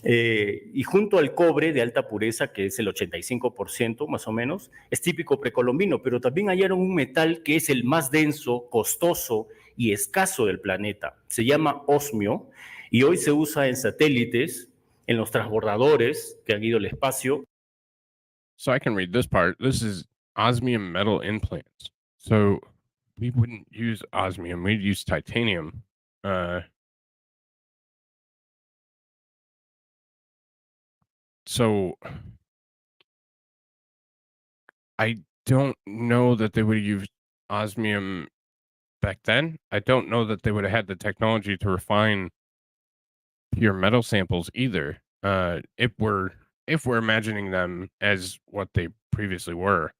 Y junto al cobre de alta pureza, que es el 85% más o menos, es típico precolombino, pero también hallaron un metal que es el más denso, costoso y escaso del planeta. Se llama osmio y hoy se usa en satélites, en los transbordadores que han ido al espacio. So I can read this part. This is osmium metal implants. So we wouldn't use osmium, we'd use titanium. So I don't know that they would have used osmium back then. I don't know that they would have had the technology to refine pure metal samples either. If we're imagining them as what they previously were,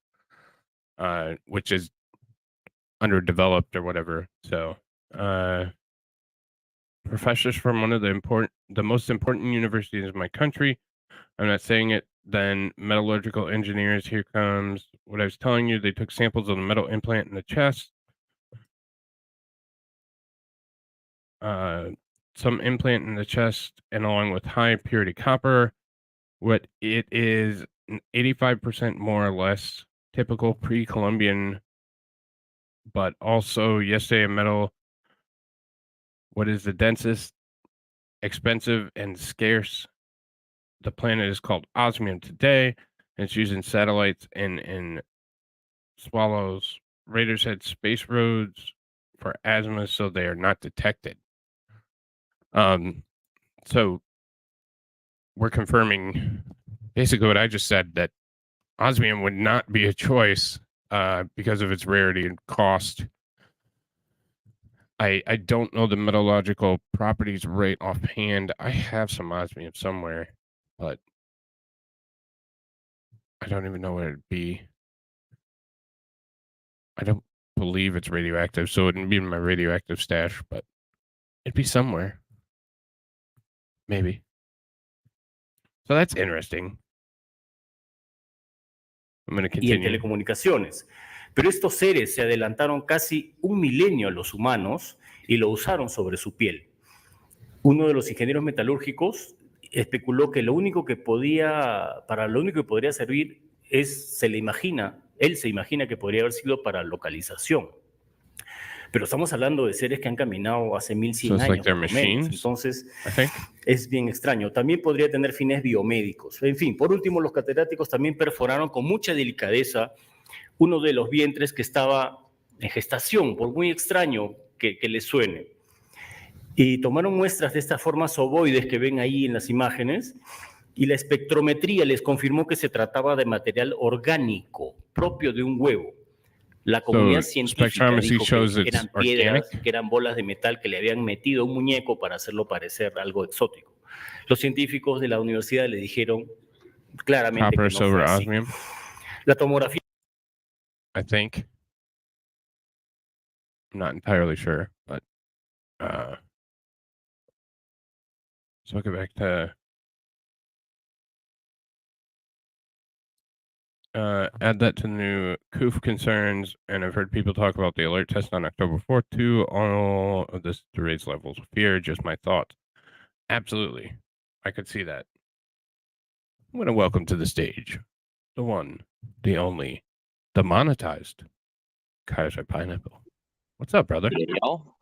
which is underdeveloped or whatever. So professors from one of the most important universities in my country, I'm not saying it, then metallurgical engineers, here comes what I was telling you. They took samples of the metal implant in the chest. Some implant in the chest, and along with high purity copper, what it is 85% more or less typical pre-Columbian, but also yesterday a metal, what is the densest, expensive, and scarce. The planet is called osmium today, and it's used in satellites and in swallows. Raiders had space roads for asthma, so they are not detected. So we're confirming basically what I just said, that osmium would not be a choice because of its rarity and cost. I don't know the metallurgical properties right offhand. I have some osmium somewhere, but I don't even know what it'd be. I don't believe it's radioactive, so it wouldn't be in my radioactive stash, but it'd be somewhere. Maybe. So that's interesting. I'm going to Y en continue. telecomunicaciones. Pero estos seres se adelantaron casi un milenio a los humanos y lo usaron sobre su piel. Uno de los ingenieros metalúrgicos especuló que lo único que podría servir es, él se imagina que podría haber sido para localización. Pero estamos hablando de seres que han caminado hace 1100 So it's años, like they're por lo menos. machines, Entonces, I think. es bien extraño. También podría tener fines biomédicos. En fin, por último, los catedráticos también perforaron con mucha delicadeza uno de los vientres que estaba en gestación, por muy extraño que les suene. Y tomaron muestras de estas formas ovoides que ven ahí en las imágenes, y la espectrometría les confirmó que se trataba de material orgánico, propio de un huevo. La comunidad científica spectrometry dijo shows que it's eran piedras, organic? que eran bolas de metal que le habían metido a un muñeco para hacerlo parecer algo exótico. Los científicos de la universidad le dijeron claramente Copper, que no fue silver, así. osmium, La tomografía I think. I'm not entirely sure, but so I'll get back to add that to the new COOF concerns, and I've heard people talk about the alert test on October 4th too. All of this to raise levels of fear. Just my thoughts. Absolutely, I could see that. I'm going to welcome to the stage the one, the only, the monetized Kaiser Pineapple. What's up, brother? Hey, y'all.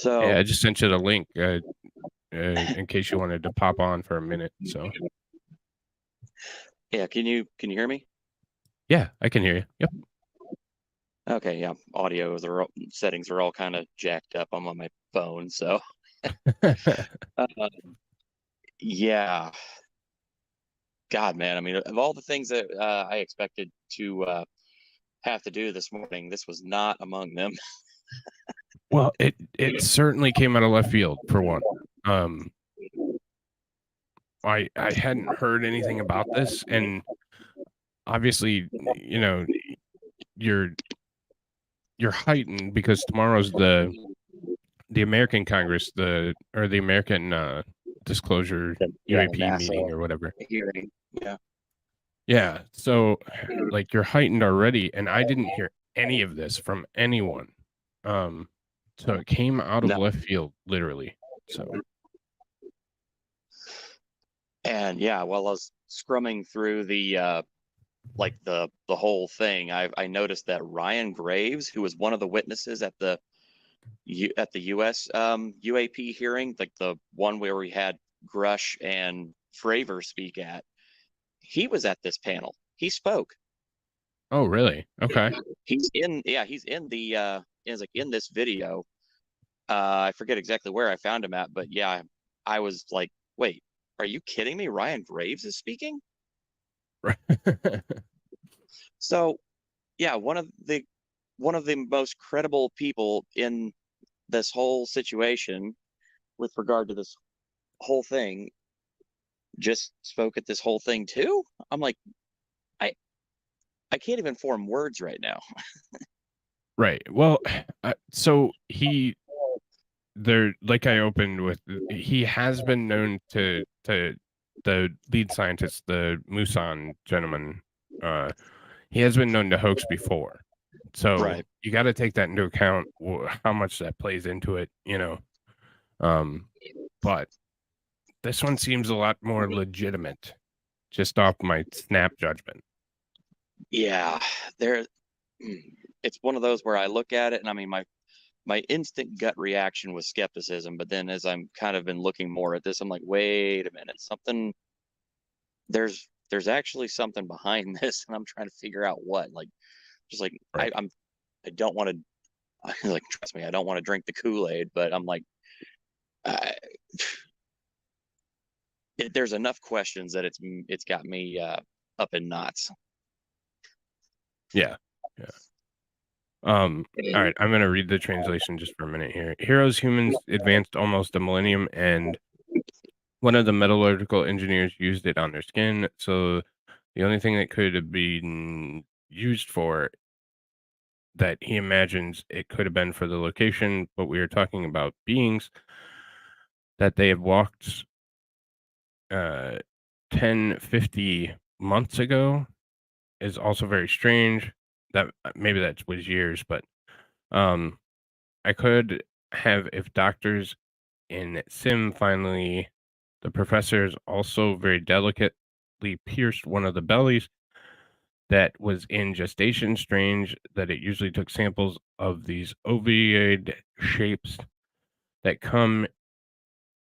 Yeah, So I just sent you the link in case you wanted to pop on for a minute. So yeah, can you hear me? yeah, I can hear you. Yep. Okay, yeah. Audio settings are all kind of jacked up. I'm on my phone, so yeah. God, man. I mean, of all the things that I expected to have to do this morning, this was not among them. Well, it certainly came out of left field for one. I hadn't heard anything about this, and obviously, you know, you're heightened because tomorrow's the American Congress, the American disclosure Yeah, UAP NASA meeting or whatever. hearing. Yeah. Yeah, so like you're heightened already, and I didn't hear any of this from anyone. So it came out of No. left field, literally. So And yeah, while I was scrumming through the like the whole thing, I noticed that Ryan Graves, who was one of the witnesses at the U.S. UAP hearing, like the one where we had Grush and Fravor speak at, he was at this panel. He spoke. oh really? Okay. He's in the is like in this video. I forget exactly where I found him at, but yeah, I was like, wait, are you kidding me? Ryan Graves is speaking? So yeah, one of the most credible people in this whole situation with regard to this whole thing just spoke at this whole thing too. I'm like, I can't even form words right now. Right. Well, so like I opened with, he has been known to the lead scientist, the Maussan gentleman. He has been known to hoax before, so Right. you got to take that into account, how much that plays into it, But this one seems a lot more legitimate, just off my snap judgment. Yeah, it's one of those where I look at it and I mean my instant gut reaction was skepticism, but then as I'm kind of been looking more at this, I'm like, wait a minute, there's actually something behind this, and I'm trying to figure out what. Like, just like Right. I don't want to like, trust me, I don't want to drink the Kool-Aid, but I'm like, there's enough questions that it's got me up in knots. Yeah. All right, I'm gonna read the translation just for a minute here. Heroes humans advanced almost a millennium, and one of the metallurgical engineers used it on their skin. So the only thing that could have been used for that he imagines it could have been for the location, but we are talking about beings that they have walked 10, 50 months ago is also very strange. That maybe that was years, but I could have, if doctors in Sim finally, the professors also very delicately pierced one of the bellies that was in gestation. Strange that it usually took samples of these ovoid shapes that come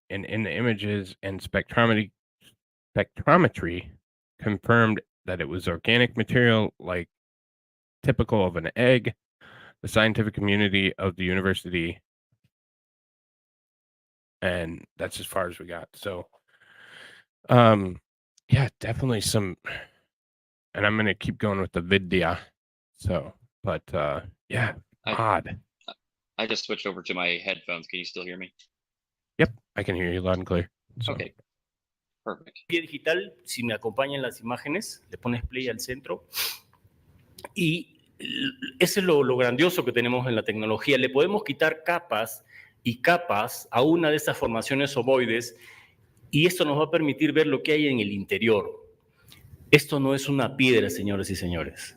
in the images, and spectrometry confirmed that it was organic material, like typical of an egg. The scientific community of the university, and that's as far as we got. So yeah, definitely some, and I'm gonna keep going with the vidya. So, but yeah, odd. I just switched over to my headphones. Can you still hear me? Yep, I can hear you loud and clear. So. Okay, perfect. Digital, si me acompañan las imágenes, le pones play al centro y Ese es lo grandioso que tenemos en la tecnología. Le podemos quitar capas y capas a una de estas formaciones ovoides y esto nos va a permitir ver lo que hay en el interior. Esto no es una piedra, señores y señores.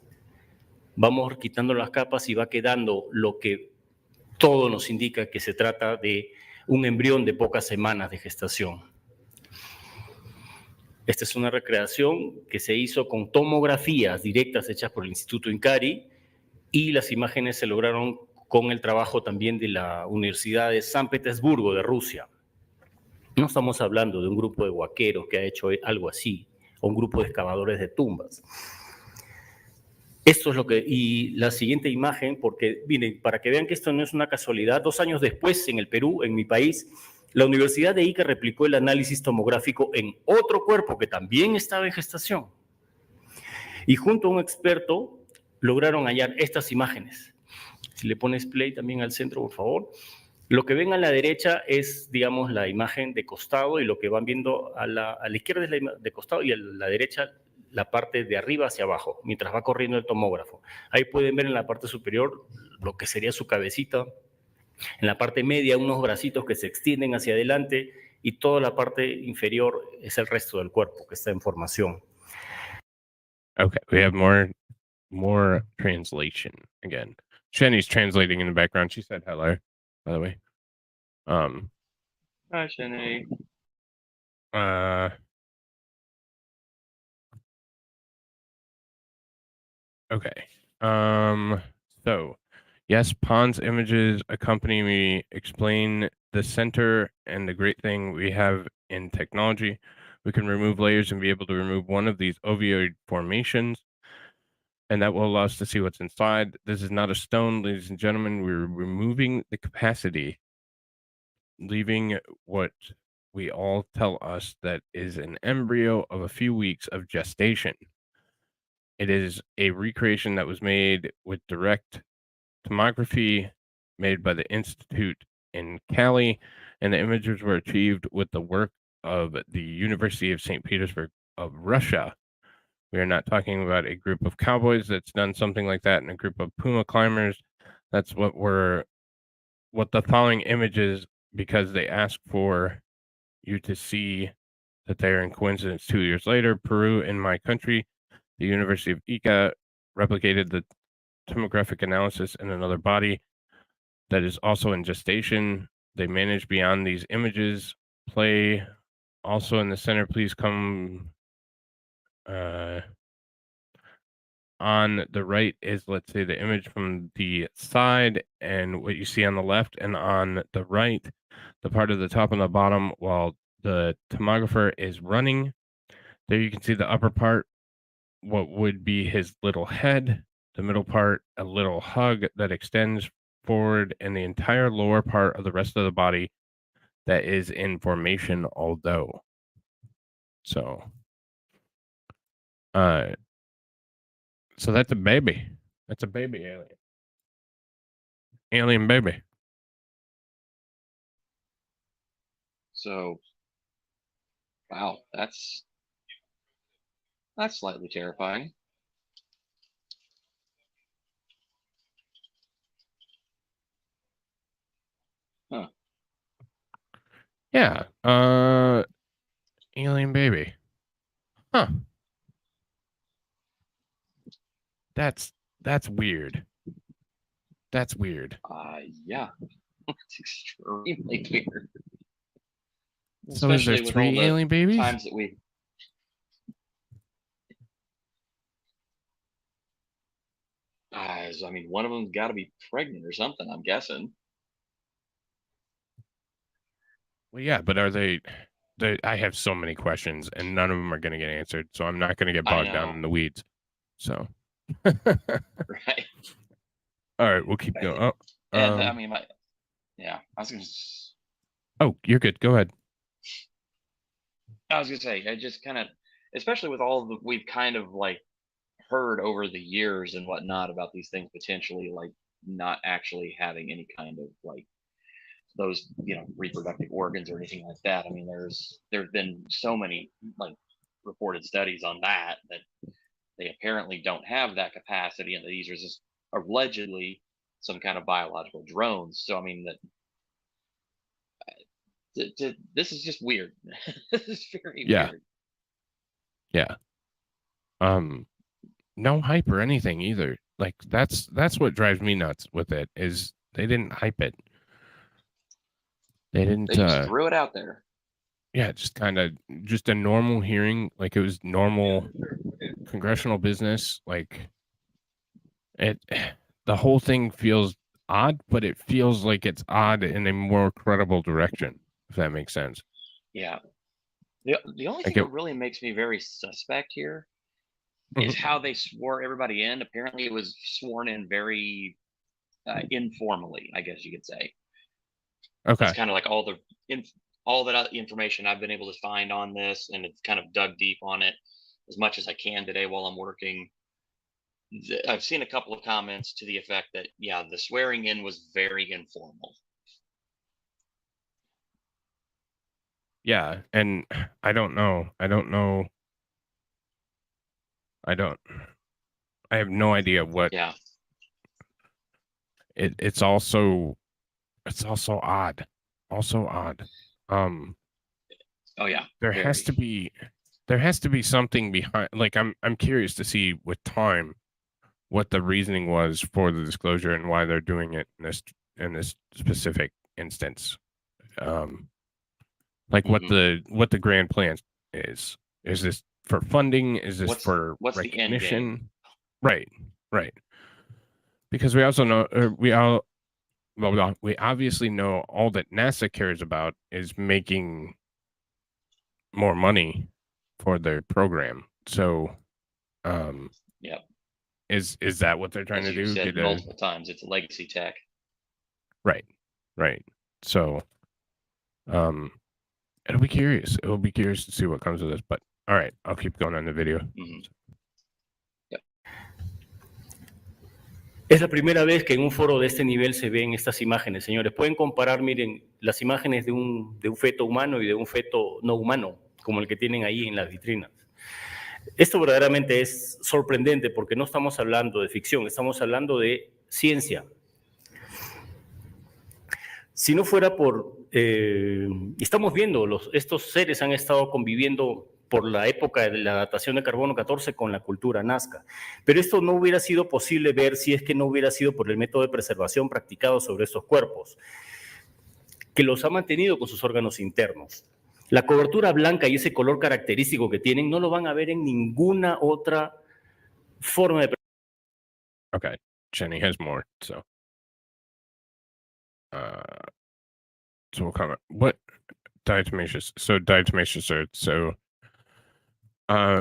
Vamos quitando las capas y va quedando lo que todo nos indica que se trata de un embrión de pocas semanas de gestación. Esta es una recreación que se hizo con tomografías directas hechas por el Instituto Incari y las imágenes se lograron con el trabajo también de la Universidad de San Petersburgo de Rusia. No estamos hablando de un grupo de huaqueros que ha hecho algo así, o un grupo de excavadores de tumbas. Esto es lo que, y la siguiente imagen, porque miren, para que vean que esto no es una casualidad, 2 años después en el Perú, en mi país, la Universidad de Ica replicó el análisis tomográfico en otro cuerpo que también estaba en gestación. Y junto a un experto lograron hallar estas imágenes. Si le pones play también al centro, por favor. Lo que ven a la derecha es, digamos, la imagen de costado y lo que van viendo a la izquierda es la de costado y a la derecha la parte de arriba hacia abajo, mientras va corriendo el tomógrafo. Ahí pueden ver en la parte superior lo que sería su cabecita, en la parte media unos bracitos que se extienden hacia adelante y toda la parte inferior es el resto del cuerpo que está en formación. Okay, we have more translation again. Jenny's translating in the background. She said hello, by the way. Hi, Jenny. Okay. So yes, Pond's images accompany me, explain the center and the great thing we have in technology. We can remove layers and be able to remove one of these ovoid formations, and that will allow us to see what's inside. This is not a stone, ladies and gentlemen. We're removing the capacity, leaving what we all tell us that is an embryo of a few weeks of gestation. It is a recreation that was made with direct tomography made by the Institute in Cali, and the images were achieved with the work of the University of St. Petersburg of Russia. We are not talking about a group of cowboys that's done something like that and a group of puma climbers. That's what the following images, because they ask for you to see that they are in coincidence 2 years later. Peru, in my country, the University of Ica replicated the tomographic analysis in another body that is also in gestation. They manage beyond these images. Play also in the center. Please come. On the right is, let's say, the image from the side, and what you see on the left, and on the right, the part of the top and the bottom, while the tomographer is running. There you can see the upper part, what would be his little head, the middle part, a little hug that extends forward, and the entire lower part of the rest of the body that is in formation, although. So, so that's a baby. That's a baby alien. Alien baby. So, wow, that's slightly terrifying. Huh. Yeah. Alien baby. Huh. That's weird. That's weird. Yeah, it's extremely weird. So is there Especially with 3 all the alien babies? times that we. I mean, one of them's got to be pregnant or something, I'm guessing. Well, yeah, but are they I have so many questions and none of them are going to get answered, so I'm not going to get bogged down in the weeds. So. Right. All right, we'll keep going. Oh, And I mean, I was gonna. Oh, you're good. Go ahead. I was gonna say, I just kind of, especially with all the we've kind of like heard over the years and whatnot about these things potentially like not actually having any kind of like those reproductive organs or anything like that. I mean, there's been so many like reported studies on that they apparently don't have that capacity, and these are just allegedly some kind of biological drones. So I mean this is just weird. This is very Yeah. weird. Yeah. No hype or anything either. Like that's what drives me nuts with it is they didn't hype it. They didn't They just threw it out there. yeah, just kind of just a normal hearing, like it was normal congressional business. Like it, the whole thing feels odd, but it feels like it's odd in a more credible direction, if that makes sense. Yeah. The only Like thing that really makes me very suspect here is Mhm. how they swore everybody in. Apparently, it was sworn in very informally, I guess you could say. Okay. It's kind of like all that information I've been able to find on this, and it's kind of dug deep on it as much as I can today while I'm working. I've seen a couple of comments to the effect that, yeah, the swearing in was very informal. Yeah, and I don't know. I have no idea what Yeah. it's also odd. Also odd. Oh yeah. There has to be something behind, like I'm curious to see with time what the reasoning was for the disclosure and why they're doing it in this specific instance. Like what the grand plan is. Is this for funding? Is this for what's the end recognition? game? Right. Because we also know we obviously know all that NASA cares about is making more money for their program. So, Yep. is that what they're trying As to you've do? said multiple times, it's a legacy tech. Right. So, it'll be curious. It'll be curious to see what comes of this. But all right, I'll keep going on the video. Yep. Es la primera vez que en un foro de este nivel se ven estas imágenes, señores. Pueden comparar, miren, las imágenes de un feto humano y de un feto no humano, como el que tienen ahí en las vitrinas. Esto verdaderamente es sorprendente porque no estamos hablando de ficción, estamos hablando de ciencia. Si no fuera por... estamos viendo, estos seres han estado conviviendo por la época de la datación de carbono 14 con la cultura nazca. Pero esto no hubiera sido posible ver si es que no hubiera sido por el método de preservación practicado sobre estos cuerpos, que los ha mantenido con sus órganos internos. La cobertura blanca y ese color característico que tienen no lo van a ver en ninguna otra forma de... Okay, Jenny has more, so we'll comment. What diatomaceous? So diatomaceous earth. So,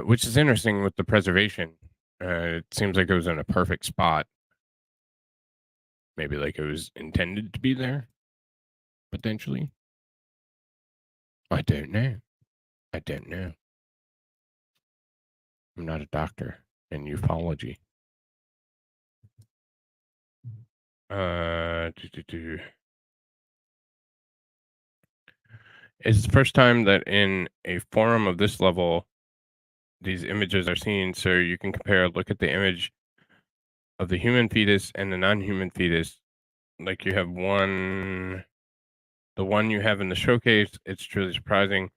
which is interesting with the preservation. It seems like it was in a perfect spot. Maybe like it was intended to be there, potentially. I don't know. I'm not a doctor in ufology. It's the first time that in a forum of this level, these images are seen, so you can look at the image of the human fetus and the non-human fetus. Like you have the one you have in the showcase, it's truly surprising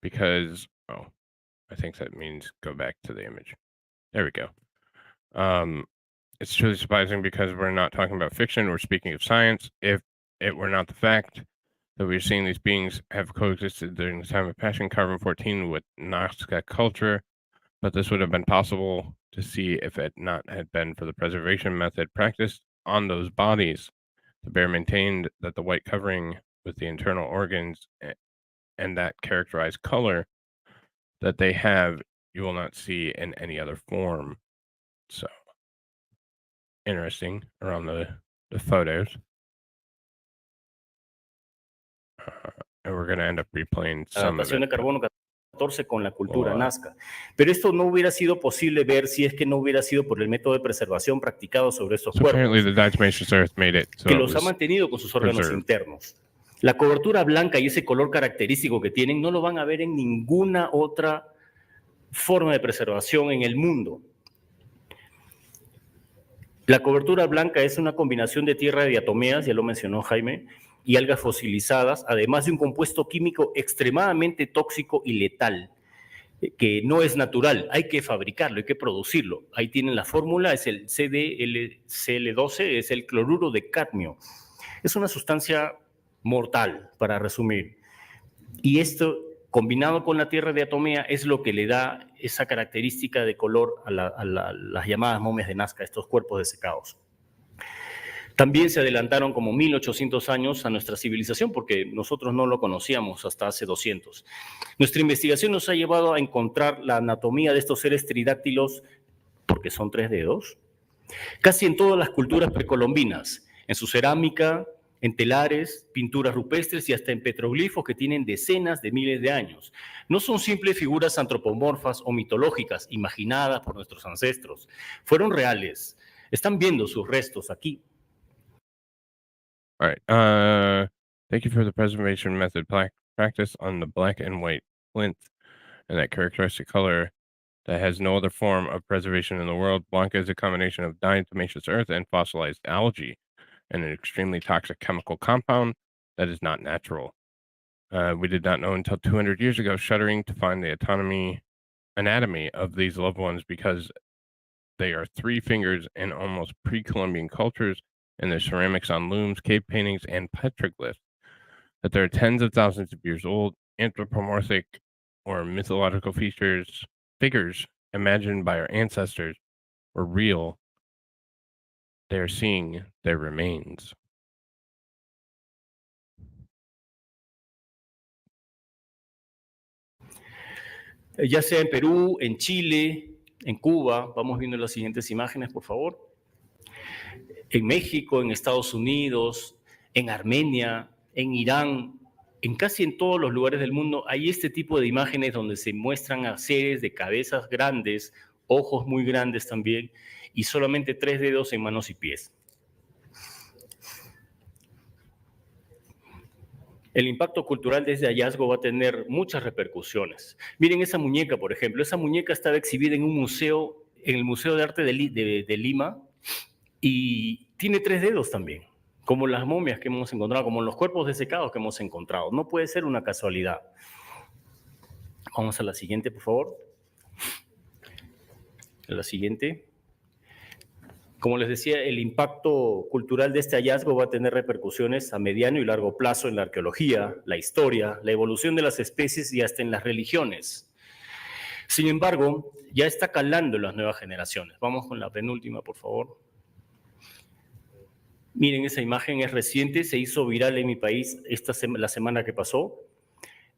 because, I think that means go back to the image. There we go. It's truly surprising because we're not talking about fiction, we're speaking of science. If it were not the fact that we're seeing these beings have coexisted during the time of Passion Carbon-14 with Nazca culture, but this would have been possible to see if it not had been for the preservation method practiced on those bodies. The bear maintained that the white covering with the internal organs and that characterized color that they have, you will not see in any other form. So, interesting around the photos. And we're going to end up replaying some of it. De carbono 14 con la cultura nazca. Pero esto no hubiera sido posible ver si es que no hubiera sido por el método de preservación practicado sobre estos cuerpos, apparently the diatomaceous earth made it so que it los ha was mantenido con sus órganos preserved. internos. La cobertura blanca y ese color característico que tienen no lo van a ver en ninguna otra forma de preservación en el mundo. La cobertura blanca es una combinación de tierra de diatomeas, ya lo mencionó Jaime, y algas fosilizadas, además de un compuesto químico extremadamente tóxico y letal, que no es natural, hay que fabricarlo, hay que producirlo. Ahí tienen la fórmula, es el CdCl12, es el cloruro de cadmio. Es una sustancia mortal, para resumir. Y esto, combinado con la tierra de diatomea, es lo que le da esa característica de color a las llamadas momias de Nazca, estos cuerpos desecados. También se adelantaron como 1800 años a nuestra civilización porque nosotros no lo conocíamos hasta hace 200. Nuestra investigación nos ha llevado a encontrar la anatomía de estos seres tridáctilos, porque son 3 dedos, casi en todas las culturas precolombinas, en su cerámica, en telares, pinturas rupestres y hasta en petroglifos que tienen decenas de miles de años. No son simples figuras antropomorfas o mitológicas imaginadas por nuestros ancestros. Fueron reales. Están viendo sus restos aquí. All right. Thank you for the preservation method practice on the black and white flint and that characteristic color that has no other form of preservation in the world. Blanca is a combination of diatomaceous earth and fossilized algae, and an extremely toxic chemical compound that is not natural. We did not know until 200 years ago, shuddering to find the anatomy of these loved ones because they are 3 fingers in almost pre-Columbian cultures, and their ceramics on looms, cave paintings, and petroglyphs. That they're tens of thousands of years old, anthropomorphic or mythological figures imagined by our ancestors were real. They are seeing their remains. Ya sea en Perú, en Chile, en Cuba, vamos viendo las siguientes imágenes, por favor. En México, en Estados Unidos, en Armenia, en Irán, en casi en todos los lugares del mundo hay este tipo de imágenes donde se muestran a seres de cabezas grandes, ojos muy grandes también, y solamente 3 dedos en manos y pies. El impacto cultural de este hallazgo va a tener muchas repercusiones. Miren esa muñeca, por ejemplo. Esa muñeca estaba exhibida en un museo, en el Museo de Arte de Lima, y tiene 3 dedos también, como las momias que hemos encontrado, como los cuerpos desecados que hemos encontrado. No puede ser una casualidad. Vamos a la siguiente, por favor. A la siguiente. Como les decía, el impacto cultural de este hallazgo va a tener repercusiones a mediano y largo plazo en la arqueología, la historia, la evolución de las especies y hasta en las religiones. Sin embargo, ya está calando en las nuevas generaciones. Vamos con la penúltima, por favor. Miren, esa imagen es reciente, se hizo viral en mi país la semana que pasó.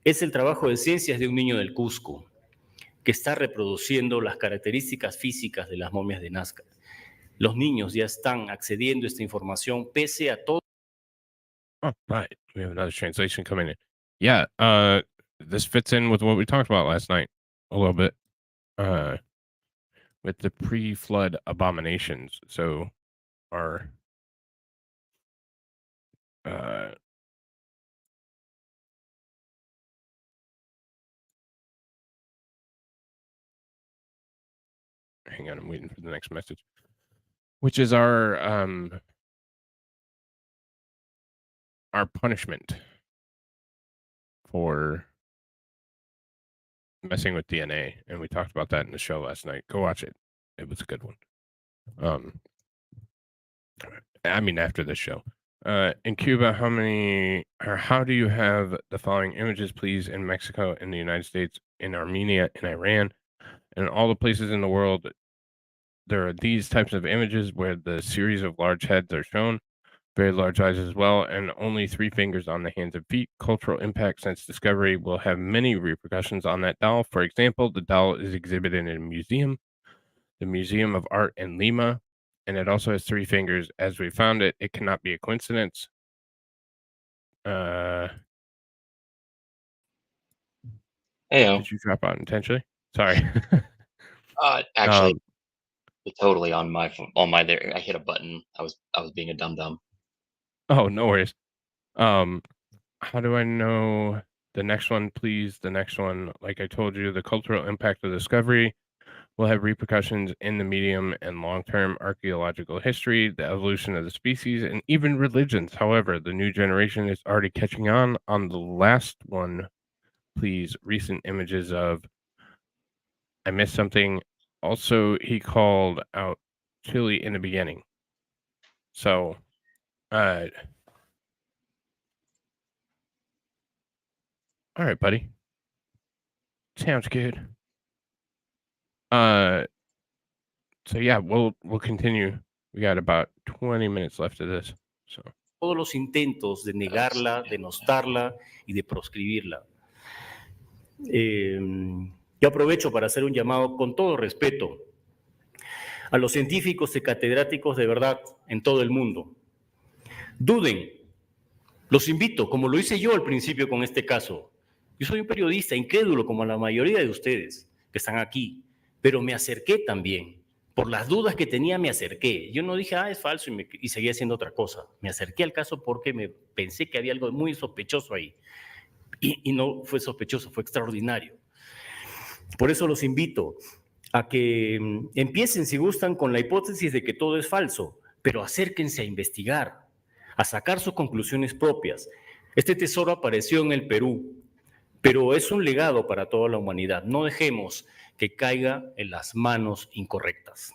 Es el trabajo de ciencias de un niño del Cusco, que está reproduciendo las características físicas de las momias de Nazca. Los niños ya están accediendo a esta información pese a todo. Oh, right. We have another translation coming in. Yeah, this fits in with what we talked about last night a little bit, with the pre-flood abominations. So our hang on, I'm waiting for the next message, which is our punishment for messing with DNA, and we talked about that in the show last night. Go watch it. It was a good one. I mean, after this show. In Cuba, how do you have the following images, please, in Mexico, in the United States, in Armenia, in Iran, and all the places in the world? There are these types of images where the series of large heads are shown, very large eyes as well, and only 3 fingers on the hands and feet. Cultural impact since discovery will have many repercussions on that doll. For example, the doll is exhibited in a museum, the Museum of Art in Lima, and it also has 3 fingers. As we found it, it cannot be a coincidence. Hey, Did you drop out intentionally? Sorry. actually, totally on my there. I hit a button. I was being a dum-dum. Oh, no worries. How do I know the next one, please? The next one, like I told you, the cultural impact of discovery will have repercussions in the medium and long-term archaeological history, the evolution of the species, and even religions. However, the new generation is already catching on. On the last one, please, recent images of, I missed something. Also, he called out Chile in the beginning. So, all right, buddy. Sounds good. So yeah, we'll continue. We got about 20 minutes left of this. So. Todos los intentos de negarla, denostarla y de proscribirla. Yo aprovecho para hacer un llamado con todo respeto a los científicos y catedráticos de verdad en todo el mundo. Duden, los invito, como lo hice yo al principio con este caso. Yo soy un periodista incrédulo como la mayoría de ustedes que están aquí, pero me acerqué también. Por las dudas que tenía me acerqué. Yo no dije, es falso y seguí haciendo otra cosa. Me acerqué al caso porque pensé que había algo muy sospechoso ahí. Y no fue sospechoso, fue extraordinario. Por eso los invito a que empiecen, si gustan, con la hipótesis de que todo es falso, pero acérquense a investigar, a sacar sus conclusiones propias. Este tesoro apareció en el Perú, pero es un legado para toda la humanidad. No dejemos que caiga en las manos incorrectas.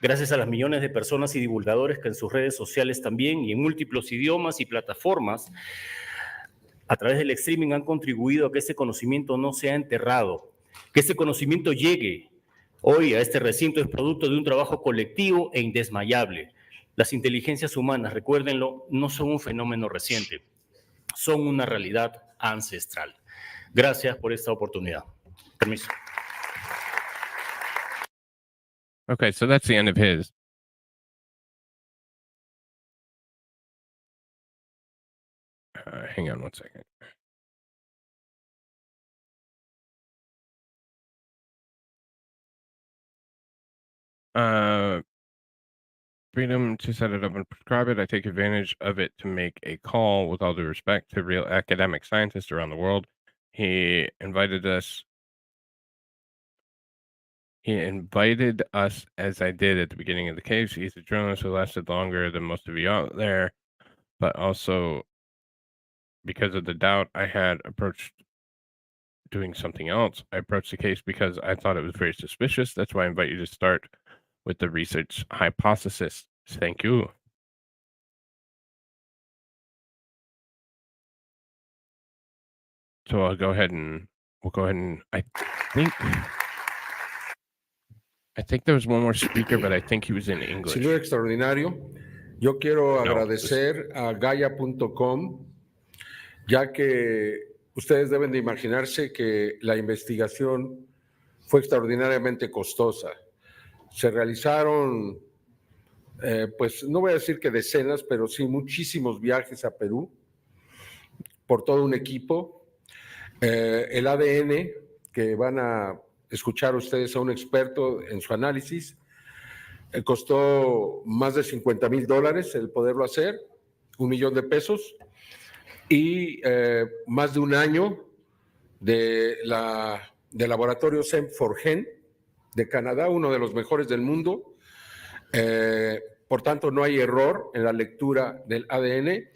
Gracias a las millones de personas y divulgadores que en sus redes sociales también y en múltiples idiomas y plataformas a través del streaming han contribuido a que este conocimiento no sea enterrado, que este conocimiento llegue hoy a este recinto es producto de un trabajo colectivo e indesmayable. Las inteligencias humanas, recuérdenlo, no son un fenómeno reciente, son una realidad ancestral. Gracias por esta oportunidad. Permiso. Okay, so that's the end of his. Hang on one second. Freedom to set it up and prescribe it. I take advantage of it to make a call with all due respect to real academic scientists around the world. He invited us as I did at the beginning of the case. He's a journalist who lasted longer than most of you out there, but also because of the doubt I had approached doing something else. I approached the case because I thought it was very suspicious. That's why I invite you to start with the research hypothesis. Thank you. So we'll go ahead and I think there was one more speaker, but I think he was in English. Sin duda extraordinario. Yo quiero agradecer a Gaia.com, ya que ustedes deben de imaginarse que la investigación fue extraordinariamente costosa. Se realizaron, pues no voy a decir que decenas, pero sí muchísimos viajes a Perú por todo un equipo. El ADN, que van a escuchar ustedes a un experto en su análisis, costó más de $50,000 el poderlo hacer, $1 millón de pesos, y más de un año del laboratorio Sem4Gen de Canadá, uno de los mejores del mundo. Por tanto, no hay error en la lectura del ADN,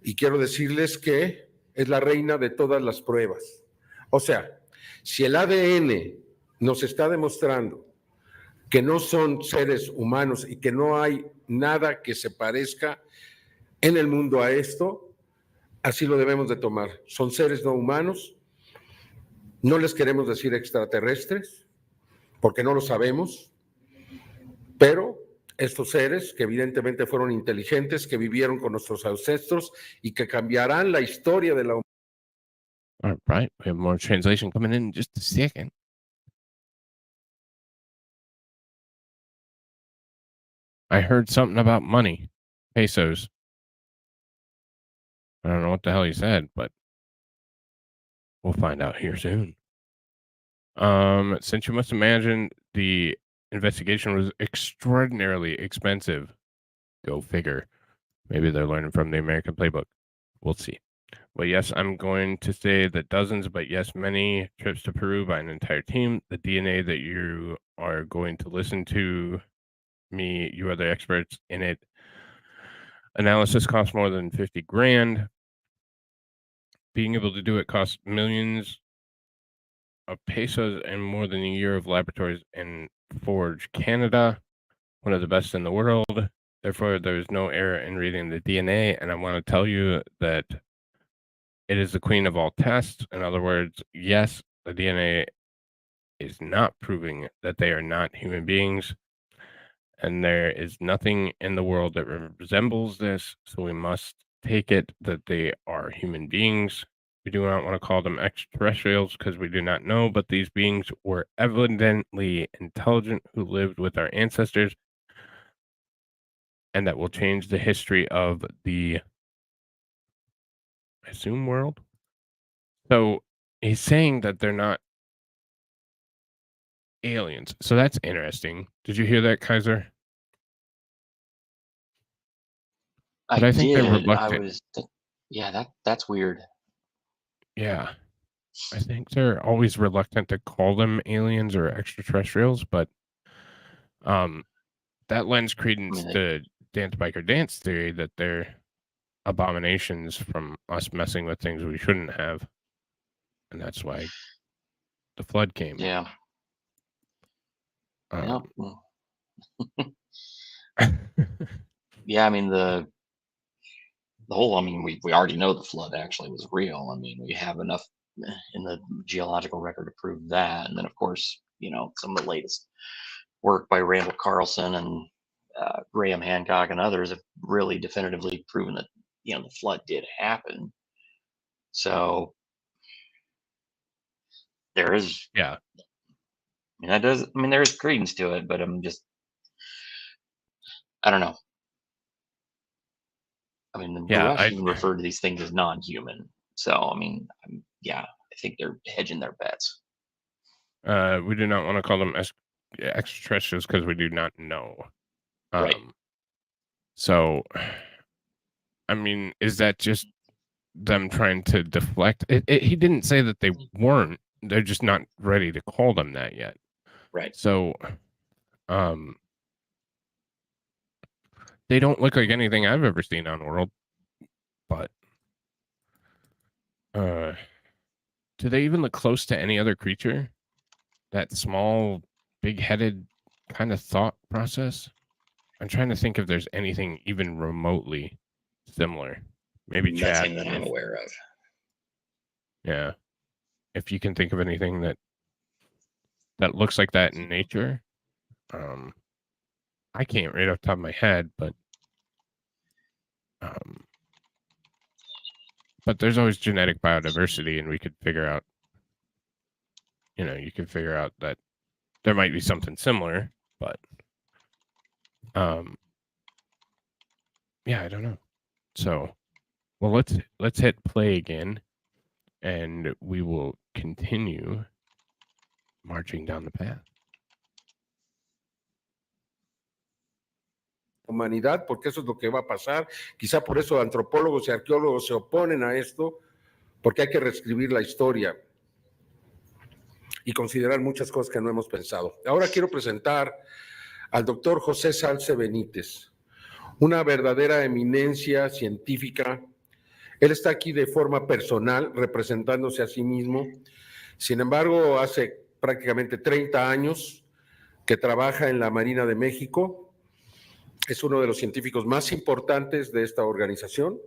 y quiero decirles que es la reina de todas las pruebas. O sea, si el ADN nos está demostrando que no son seres humanos y que no hay nada que se parezca en el mundo a esto, así lo debemos de tomar. Son seres no humanos, no les queremos decir extraterrestres, porque no lo sabemos, pero estos seres que evidentemente fueron inteligentes, que vivieron con nuestros ancestros y que cambiarán la historia de la humanidad. All right, we have more translation coming in just a second. I heard something about money, pesos. I don't know what the hell he said, but we'll find out here soon. Since you must imagine the investigation was extraordinarily expensive, go figure. Maybe they're learning from the American playbook. We'll see. Well, yes, I'm going to say that dozens, but yes, many trips to Peru by an entire team. The DNA that you are going to listen to me, you are the experts in it. Analysis costs more than 50 grand. Being able to do it costs millions of pesos and more than a year of laboratories in Forge, Canada, one of the best in the world. Therefore, there's no error in reading the DNA. And I want to tell you that it is the queen of all tests. In other words, yes, the DNA is not proving that they are not human beings. And there is nothing in the world that resembles this. So we must take it that they are human beings. We do not want to call them extraterrestrials because we do not know, but these beings were evidently intelligent who lived with our ancestors, and that will change the history of the, I assume, world. So he's saying that they're not aliens. So that's interesting. Did you hear that, Kaiser? But I think they're did. I reluctant. was, yeah, that's weird. Yeah. I think they're always reluctant to call them aliens or extraterrestrials, but that lends credence mean, to Dance Biker Dance theory that they're abominations from us messing with things we shouldn't have. And that's why the flood came. Yeah. Yeah. Yeah, I mean the whole, I mean, we already know the flood actually was real. I mean, we have enough in the geological record to prove that. And then of course, you know, some of the latest work by Randall Carlson and Graham Hancock and others have really definitively proven that, you know, the flood did happen. So there is, Yeah. I mean, that does, I mean, there is credence to it, but I'm just, I don't know. I mean, the Yeah, Russians refer to these things as non-human. So, I mean, yeah, I think they're hedging their bets. we do not want to call them extraterrestrials because we do not know. Right. So, I mean, is that just them trying to deflect? He didn't say that they weren't. They're just not ready to call them that yet. Right. So, they don't look like anything I've ever seen on World, but do they even look close to any other creature? That small, big-headed kind of thought process? I'm trying to think if there's anything even remotely similar. Maybe chat. Nothing that I'm aware of. Yeah. If you can think of anything that looks like that in nature. I can't right off the top of my head, but there's always genetic biodiversity, and we could figure out, you know, you could figure out that there might be something similar, but yeah, I don't know. So, well, let's hit play again, and we will continue marching down the path. Humanidad, porque eso es lo que va a pasar. Quizá por eso antropólogos y arqueólogos se oponen a esto, porque hay que reescribir la historia y considerar muchas cosas que no hemos pensado. Ahora quiero presentar al doctor José Salce Benítez, una verdadera eminencia científica. Él está aquí de forma personal, representándose a sí mismo. Sin embargo, hace prácticamente 30 años que trabaja en la Marina de México. Es uno de los científicos más importantes de esta organización.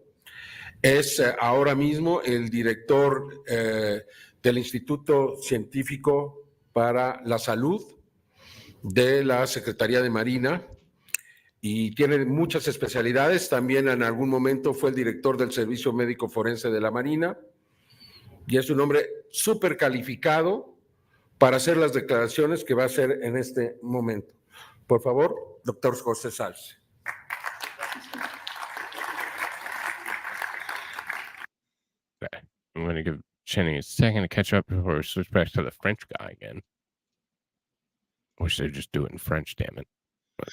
Es ahora mismo el director del Instituto Científico para la Salud de la Secretaría de Marina y tiene muchas especialidades. También en algún momento fue el director del Servicio Médico Forense de la Marina y es un hombre súper calificado para hacer las declaraciones que va a hacer en este momento. Por favor, doctor José Salce. Okay. I'm going to give Chenny a second to catch up before we switch back to the French guy again. I wish they'd just do it in French, damn it. But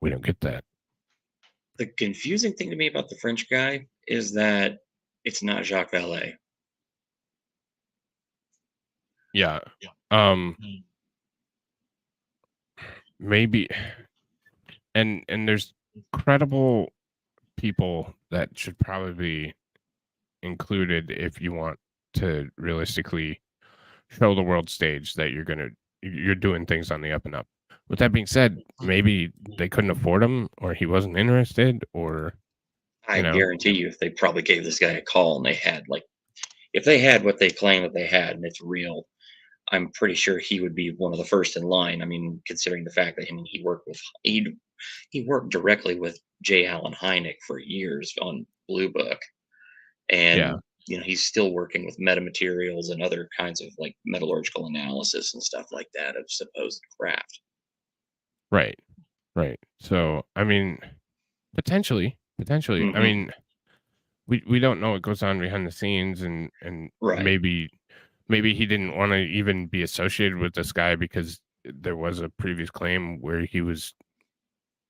we don't get that. The confusing thing to me about the French guy is that It's not Jacques Vallée. Yeah. Yeah. Maybe, and there's credible people that should probably be included if you want to realistically show the world stage that you're doing things on the up and up. With that being said, maybe they couldn't afford him, or he wasn't interested, or I guarantee you, if they probably gave this guy a call and they had if they had what they claim that they had and it's real, I'm pretty sure he would be one of the first in line. I mean, considering the fact that he worked directly with J. Allen Hynek for years on Blue Book, and he's still working with metamaterials and other kinds of metallurgical analysis and stuff like that of supposed craft. Right. So, I mean, potentially. Mhm. I mean, we don't know what goes on behind the scenes, and Right. maybe he didn't want to even be associated with this guy because there was a previous claim where he was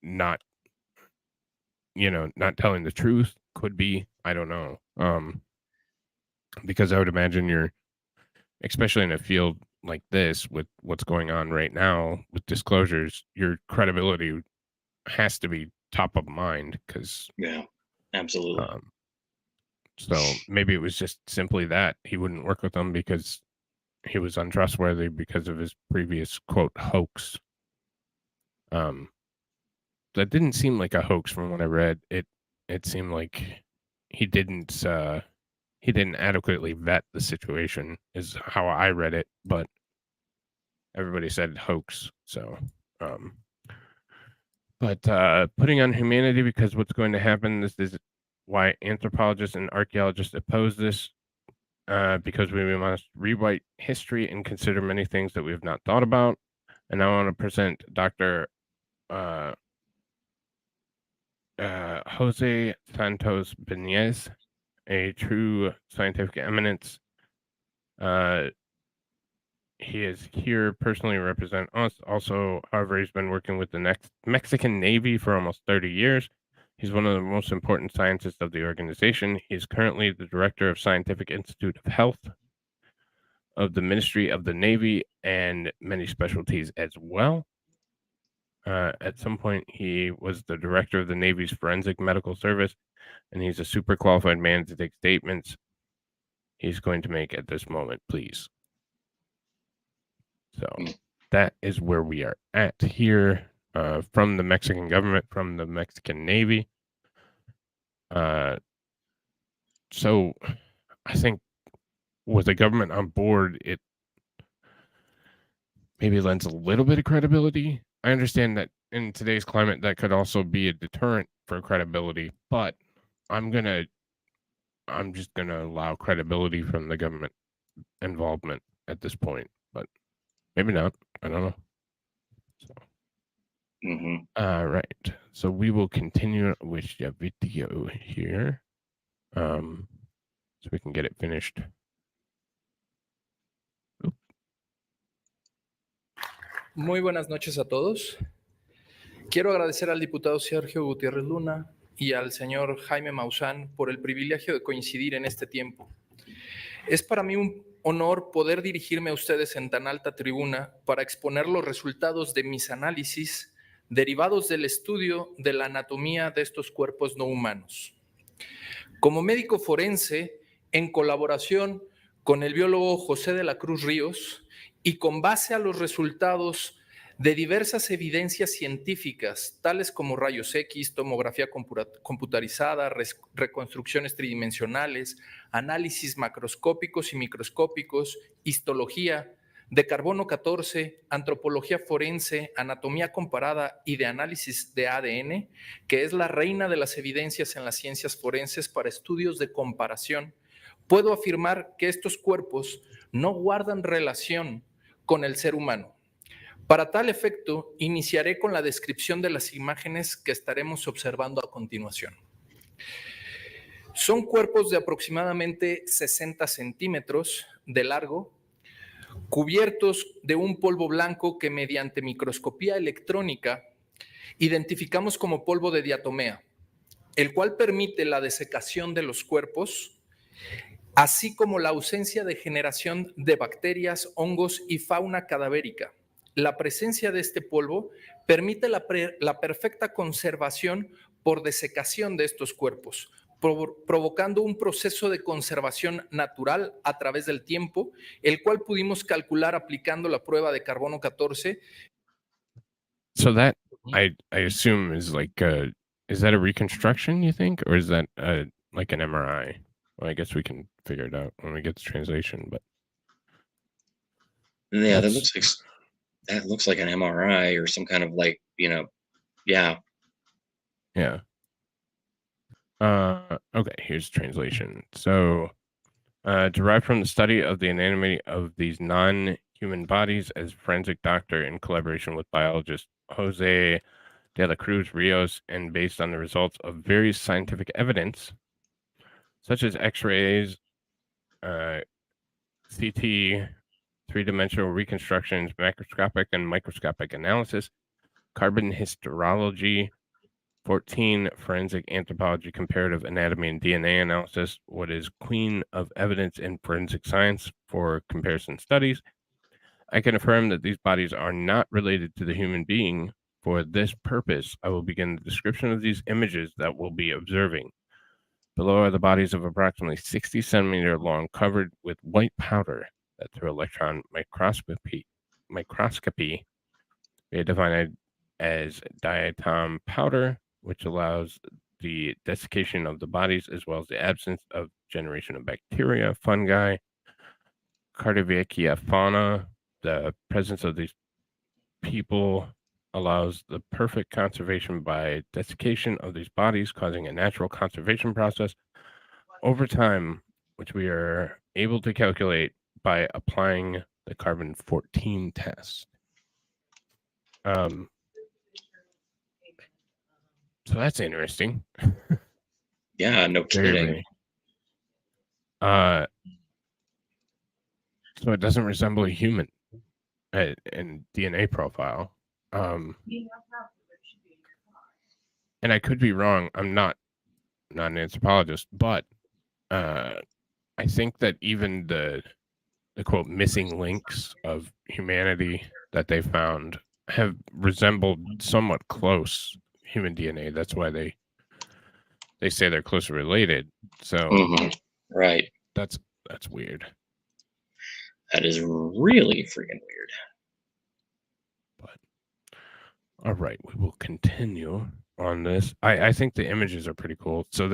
not telling the truth. Could be, I don't know. Because I would imagine you're, especially in a field like this with what's going on right now with disclosures, your credibility has to be top of mind, because Yeah, absolutely. so maybe it was just simply that he wouldn't work with them because he was untrustworthy because of his previous quote hoax. That didn't seem like a hoax from what I read. It seemed like he didn't adequately vet the situation, is how I read it, but everybody said hoax. So but putting on humanity, because what's going to happen, this is why anthropologists and archaeologists oppose this, because we must rewrite history and consider many things that we have not thought about. And I want to present Dr. Jose Santos Benez, a true scientific eminence. He is here personally represent us. Also, however, he's been working with the Mexican Navy for almost 30 years. He's one of the most important scientists of the organization. He is currently the director of Scientific Institute of Health of the Ministry of the Navy and many specialties as well. At some point, he was the director of the Navy's Forensic Medical Service, and he's a super qualified man to take statements he's going to make at this moment, please. So that is where we are at here, from the Mexican government, from the Mexican Navy. So I think with the government on board, it maybe lends a little bit of credibility. I understand that in today's climate, that could also be a deterrent for credibility, but I'm just gonna allow credibility from the government involvement at this point, but maybe not. I don't know. So. Right. So we will continue with the video here, so we can get it finished. Muy buenas noches a todos. Quiero agradecer al diputado Sergio Gutiérrez Luna y al señor Jaime Maussan por el privilegio de coincidir en este tiempo. Es para mí un honor poder dirigirme a ustedes en tan alta tribuna para exponer los resultados de mis análisis derivados del estudio de la anatomía de estos cuerpos no humanos. Como médico forense, en colaboración con el biólogo José de la Cruz Ríos y con base a los resultados de diversas evidencias científicas, tales como rayos X, tomografía computarizada, reconstrucciones tridimensionales, análisis macroscópicos y microscópicos, histología, de carbono 14, antropología forense, anatomía comparada y de análisis de ADN, que es la reina de las evidencias en las ciencias forenses para estudios de comparación, puedo afirmar que estos cuerpos no guardan relación con el ser humano. Para tal efecto, iniciaré con la descripción de las imágenes que estaremos observando a continuación. Son cuerpos de aproximadamente 60 centímetros de largo, cubiertos de un polvo blanco que mediante microscopía electrónica identificamos como polvo de diatomea, el cual permite la desecación de los cuerpos así como la ausencia de generación de bacterias, hongos y fauna cadavérica. La presencia de este polvo permite la perfecta conservación por desecación de estos cuerpos, provocando un proceso de conservación natural a través del tiempo, el cual pudimos calcular aplicando la prueba de carbono 14. So that I assume is like is that a reconstruction, you think, or is that like an MRI? Well, I guess we can figure it out when we get the translation, but Yeah, that that's looks like an MRI or some kind of like, yeah. yeah. Okay, here's translation. So, derived from the study of the anatomy of these non-human bodies as forensic doctor in collaboration with biologist Jose de la Cruz Rios, and based on the results of various scientific evidence, such as X-rays, CT, three-dimensional reconstructions, macroscopic and microscopic analysis, carbon histology, 14 forensic anthropology, comparative anatomy and DNA analysis, what is queen of evidence in forensic science for comparison studies. I can affirm that these bodies are not related to the human being. For this purpose, I will begin the description of these images that we'll be observing. Below are the bodies of approximately 60 centimeter long, covered with white powder that through electron microscopy we define as diatom powder, which allows the desiccation of the bodies as well as the absence of generation of bacteria, fungi, Cardiovecchia fauna. The presence of these people allows the perfect conservation by desiccation of these bodies, causing a natural conservation process over time, which we are able to calculate by applying the carbon 14 test. So that's interesting. Yeah, no kidding. So it doesn't resemble a human in DNA profile. And I could be wrong. I'm not an anthropologist, but I think that even the quote missing links of humanity that they found have resembled somewhat close human DNA. That's why they say they're closely related. So right, that's weird. That is really freaking weird. But all right, we will continue on this. I think the images are pretty cool. So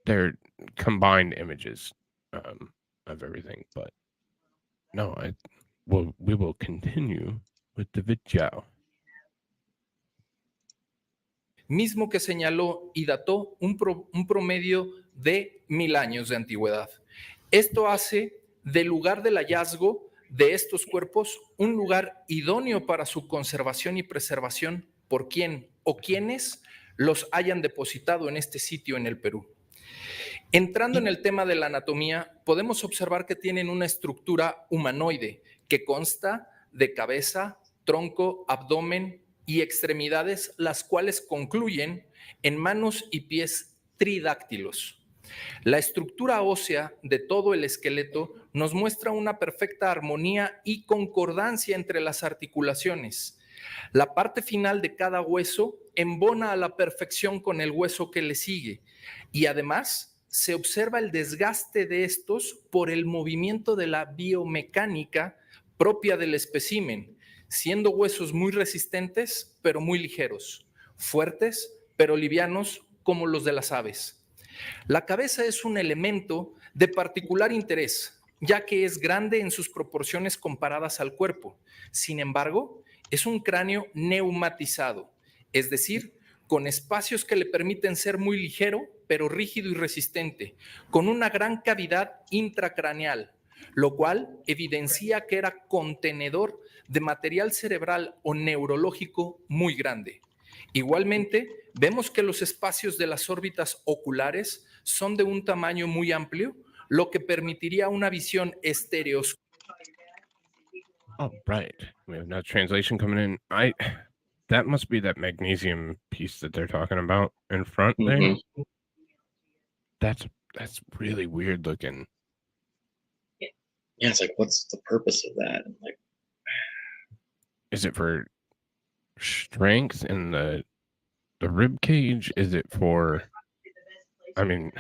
they're combined images of everything. But no, we will continue with the video. Mismo que señaló y dató un promedio de 1000 años de antigüedad. Esto hace del lugar del hallazgo de estos cuerpos un lugar idóneo para su conservación y preservación por quien o quienes los hayan depositado en este sitio en el Perú. Entrando en el tema de la anatomía, podemos observar que tienen una estructura humanoide que consta de cabeza, tronco, abdomen y extremidades, las cuales concluyen en manos y pies tridáctilos. La estructura ósea de todo el esqueleto nos muestra una perfecta armonía y concordancia entre las articulaciones. La parte final de cada hueso embona a la perfección con el hueso que le sigue y además se observa el desgaste de estos por el movimiento de la biomecánica propia del espécimen, siendo huesos muy resistentes pero muy ligeros, fuertes pero livianos como los de las aves. La cabeza es un elemento de particular interés, ya que es grande en sus proporciones comparadas al cuerpo. Sin embargo, es un cráneo neumatizado, es decir, con espacios que le permiten ser muy ligero, pero rígido y resistente, con una gran cavidad intracraneal, lo cual evidencia que era contenedor de material cerebral o neurológico muy grande. Igualmente, vemos que los espacios de las órbitas oculares son de un tamaño muy amplio, lo que permitiría una visión estereoscópica. Oh, right. We have another translation coming in. That must be that magnesium piece that they're talking about in front there. That's That's really weird looking. Yeah, it's like, what's the purpose of that? And like, Is it for strength in the rib cage? Is it for? I mean,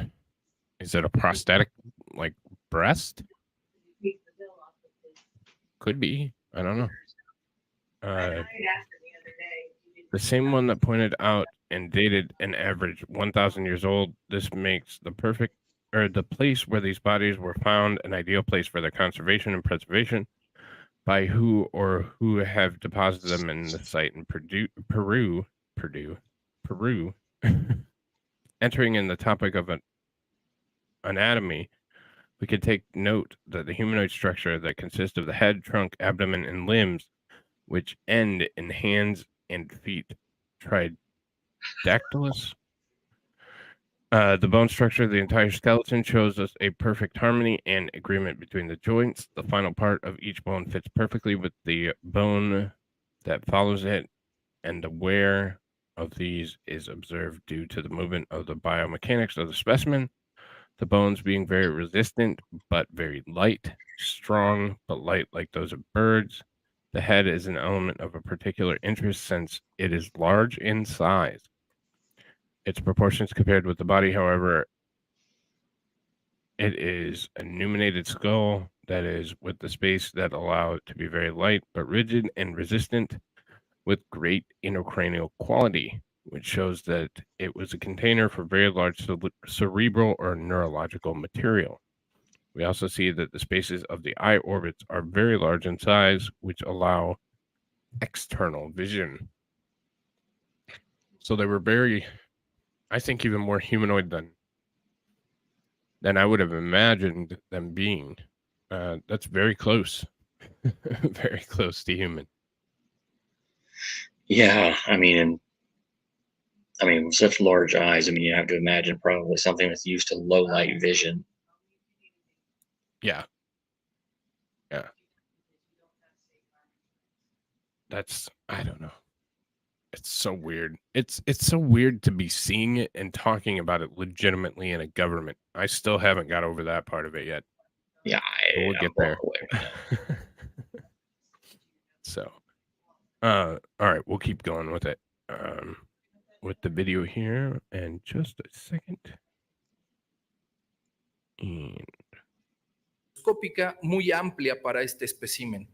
is it a prosthetic like breast? Could be. I don't know. The same one that pointed out and dated an average 1,000 years old. This makes the place where these bodies were found an ideal place for their conservation and preservation by who have deposited them in the site in Peru. Entering in the topic of anatomy, we could take note that the humanoid structure that consists of the head, trunk, abdomen, and limbs, which end in hands and feet, tridactylus. The bone structure of the entire skeleton shows us a perfect harmony and agreement between the joints. The final part of each bone fits perfectly with the bone that follows it, and the wear of these is observed due to the movement of the biomechanics of the specimen. The bones being very resistant but very light, strong but light like those of birds. The head is an element of a particular interest since it is large in size. Its proportions compared with the body, however, it is a numinated skull that is with the space that allow it to be very light but rigid and resistant with great intracranial quality, which shows that it was a container for very large cerebral or neurological material. We also see that the spaces of the eye orbits are very large in size, which allow external vision. So they were very, I think, even more humanoid than I would have imagined them being. That's very close, very close to human. yeah, I mean, with such large eyes, I mean, you have to imagine probably something that's used to low light vision. Yeah. Yeah. That's, I don't know. It's so weird. It's so weird to be seeing it and talking about it legitimately in a government. I still haven't got over that part of it yet. Yeah, But we'll I'm get blown there. away with that. So, all right, we'll keep going with it. With the video here in just a second. And Muy amplia para este espécimen.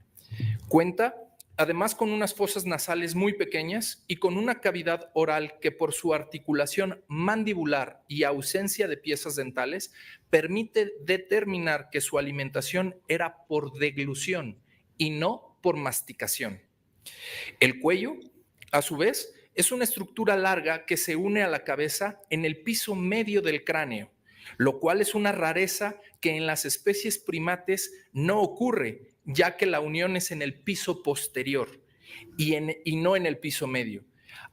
Cuenta además con unas fosas nasales muy pequeñas y con una cavidad oral que por su articulación mandibular y ausencia de piezas dentales permite determinar que su alimentación era por deglución y no por masticación. El cuello, a su vez, es una estructura larga que se une a la cabeza en el piso medio del cráneo, lo cual es una rareza que en las especies primates no ocurre, ya que la unión es en el piso posterior y no en el piso medio,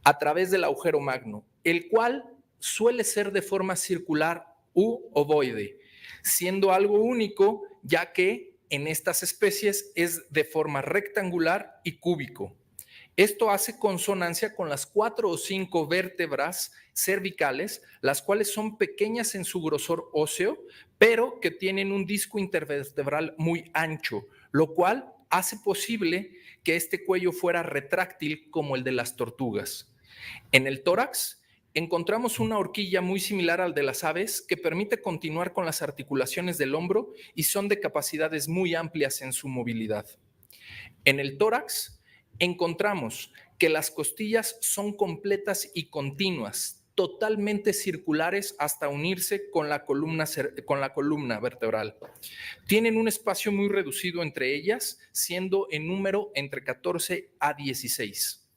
a través del agujero magno, el cual suele ser de forma circular u ovoide, siendo algo único, ya que en estas especies es de forma rectangular y cúbico. Esto hace consonancia con las 4 o 5 vértebras cervicales, las cuales son pequeñas en su grosor óseo, pero que tienen un disco intervertebral muy ancho, lo cual hace posible que este cuello fuera retráctil como el de las tortugas. En el tórax encontramos una horquilla muy similar al de las aves que permite continuar con las articulaciones del hombro y son de capacidades muy amplias en su movilidad. En el tórax encontramos que las costillas son completas y continuas, totalmente circulares hasta unirse con la columna vertebral. Tienen un espacio muy reducido entre ellas, siendo en número entre 14 a 16.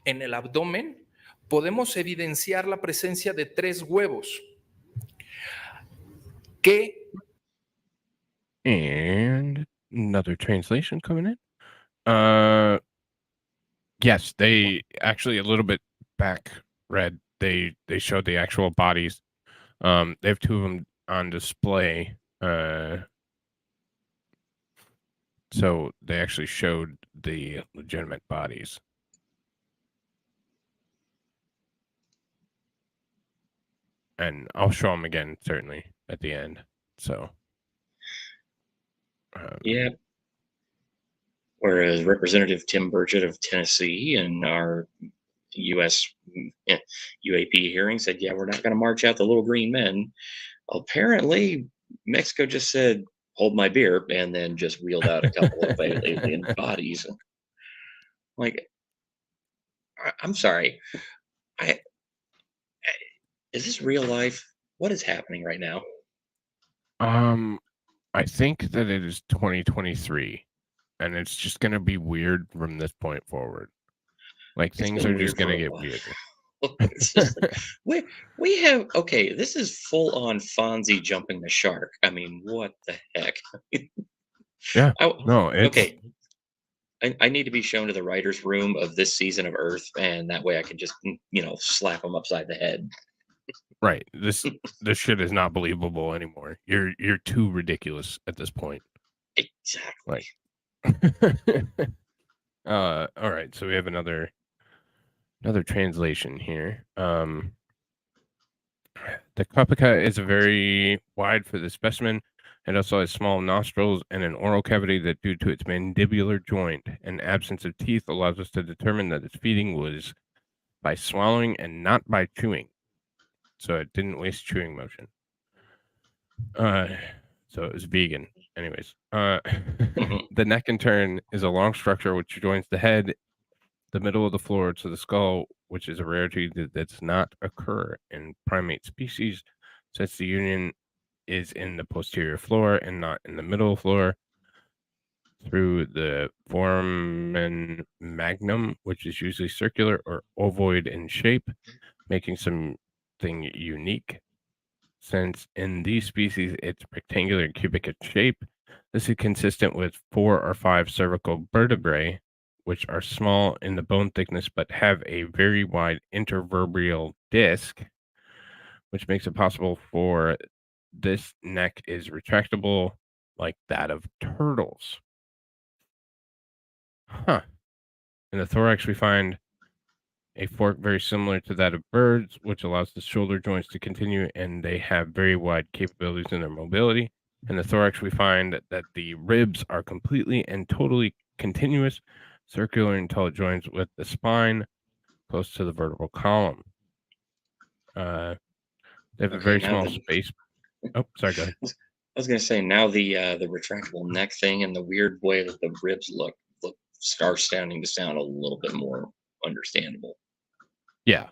En el abdomen podemos evidenciar la presencia de 3 huevos que... And another translation coming in. Yes, they actually a little bit back read. They showed the actual bodies. They have 2 of them on display. So they actually showed the legitimate bodies. And I'll show them again, certainly. at the end. So, Yeah. Whereas Representative Tim Burchett of Tennessee in our U.S. UAP hearing said, yeah, we're not going to march out the little green men. Apparently, Mexico just said, hold my beer, and then just wheeled out a couple of alien bodies. Like, I'm sorry. Is this real life? What is happening right now? I think that it is 2023, and it's just gonna be weird from this point forward. Like It's things been are just weird for gonna a get while. weirder. It's just like, we have okay. This is full on Fonzie jumping the shark. I mean, what the heck? Yeah. I, No, it's okay. I need to be shown to the writers' room of this season of Earth, and that way I can just slap them upside the head. right. This shit is not believable anymore. You're too ridiculous at this point. Exactly. Like, all right. So we have another translation here. The Capica is very wide for the specimen. It also has small nostrils and an oral cavity that, due to its mandibular joint and absence of teeth, allows us to determine that its feeding was by swallowing and not by chewing. So it didn't waste chewing motion. So it was vegan. Anyways, the neck in turn is a long structure which joins the head, the middle of the floor to the skull, which is a rarity that does not occur in primate species, since the union is in the posterior floor and not in the middle floor. Through the foramen magnum, which is usually circular or ovoid in shape, making something unique. Since in these species it's rectangular and cubic in shape, this is consistent with 4 or 5 cervical vertebrae, which are small in the bone thickness but have a very wide intervertebral disc, which makes it possible for this neck is retractable like that of turtles. Huh. In the thorax, we find a fork very similar to that of birds, which allows the shoulder joints to continue, and they have very wide capabilities in their mobility. In the thorax, we find that the ribs are completely and totally continuous, circular until it joins with the spine close to the vertebral column. They have a very small space. Oh, sorry, go ahead. I was going to say, now the retractable neck thing and the weird way that the ribs look are starting to sound a little bit more understandable. Yeah.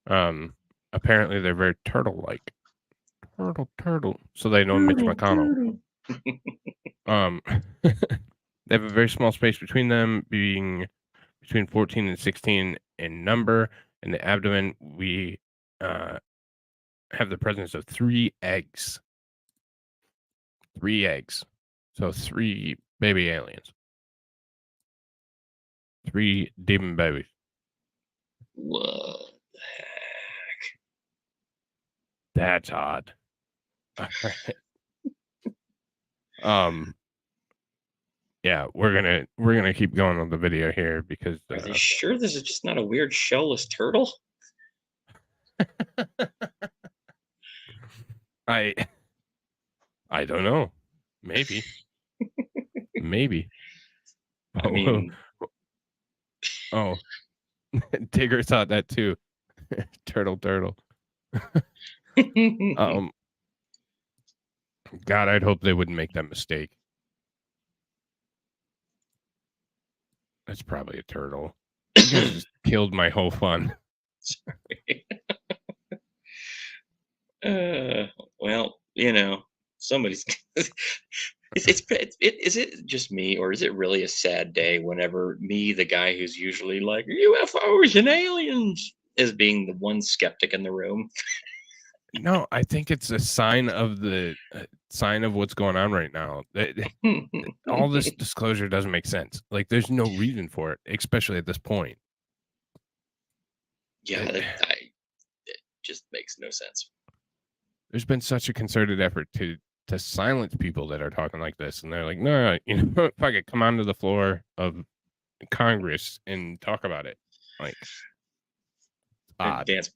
Apparently they're very turtle-like. Turtle. So they know Mitch McConnell. They have a very small space between them, being between 14 and 16 in number. In the abdomen, we have the presence of 3 eggs. 3 eggs. So 3 baby aliens. 3 demon babies. What the heck? That's odd. All right. Yeah, we're gonna keep going on the video here because Are they sure this is just not a weird shellless turtle? I don't know. Maybe. Maybe. I mean, oh, Tigger thought that too. Turtle. God, I'd hope they wouldn't make that mistake. That's probably a turtle. You guys just killed my whole fun. Sorry. Well, somebody's. Is it just me, or is it really a sad day whenever me, the guy who's usually like UFOs and aliens, is being the one skeptic in the room? No, I think it's a sign of what's going on right now. All this disclosure doesn't make sense. Like, there's no reason for it, especially at this point. Yeah, it just makes no sense. There's been such a concerted effort to silence people that are talking like this, and they're like, no, if I could come onto the floor of Congress and talk about it, like, odd. Dance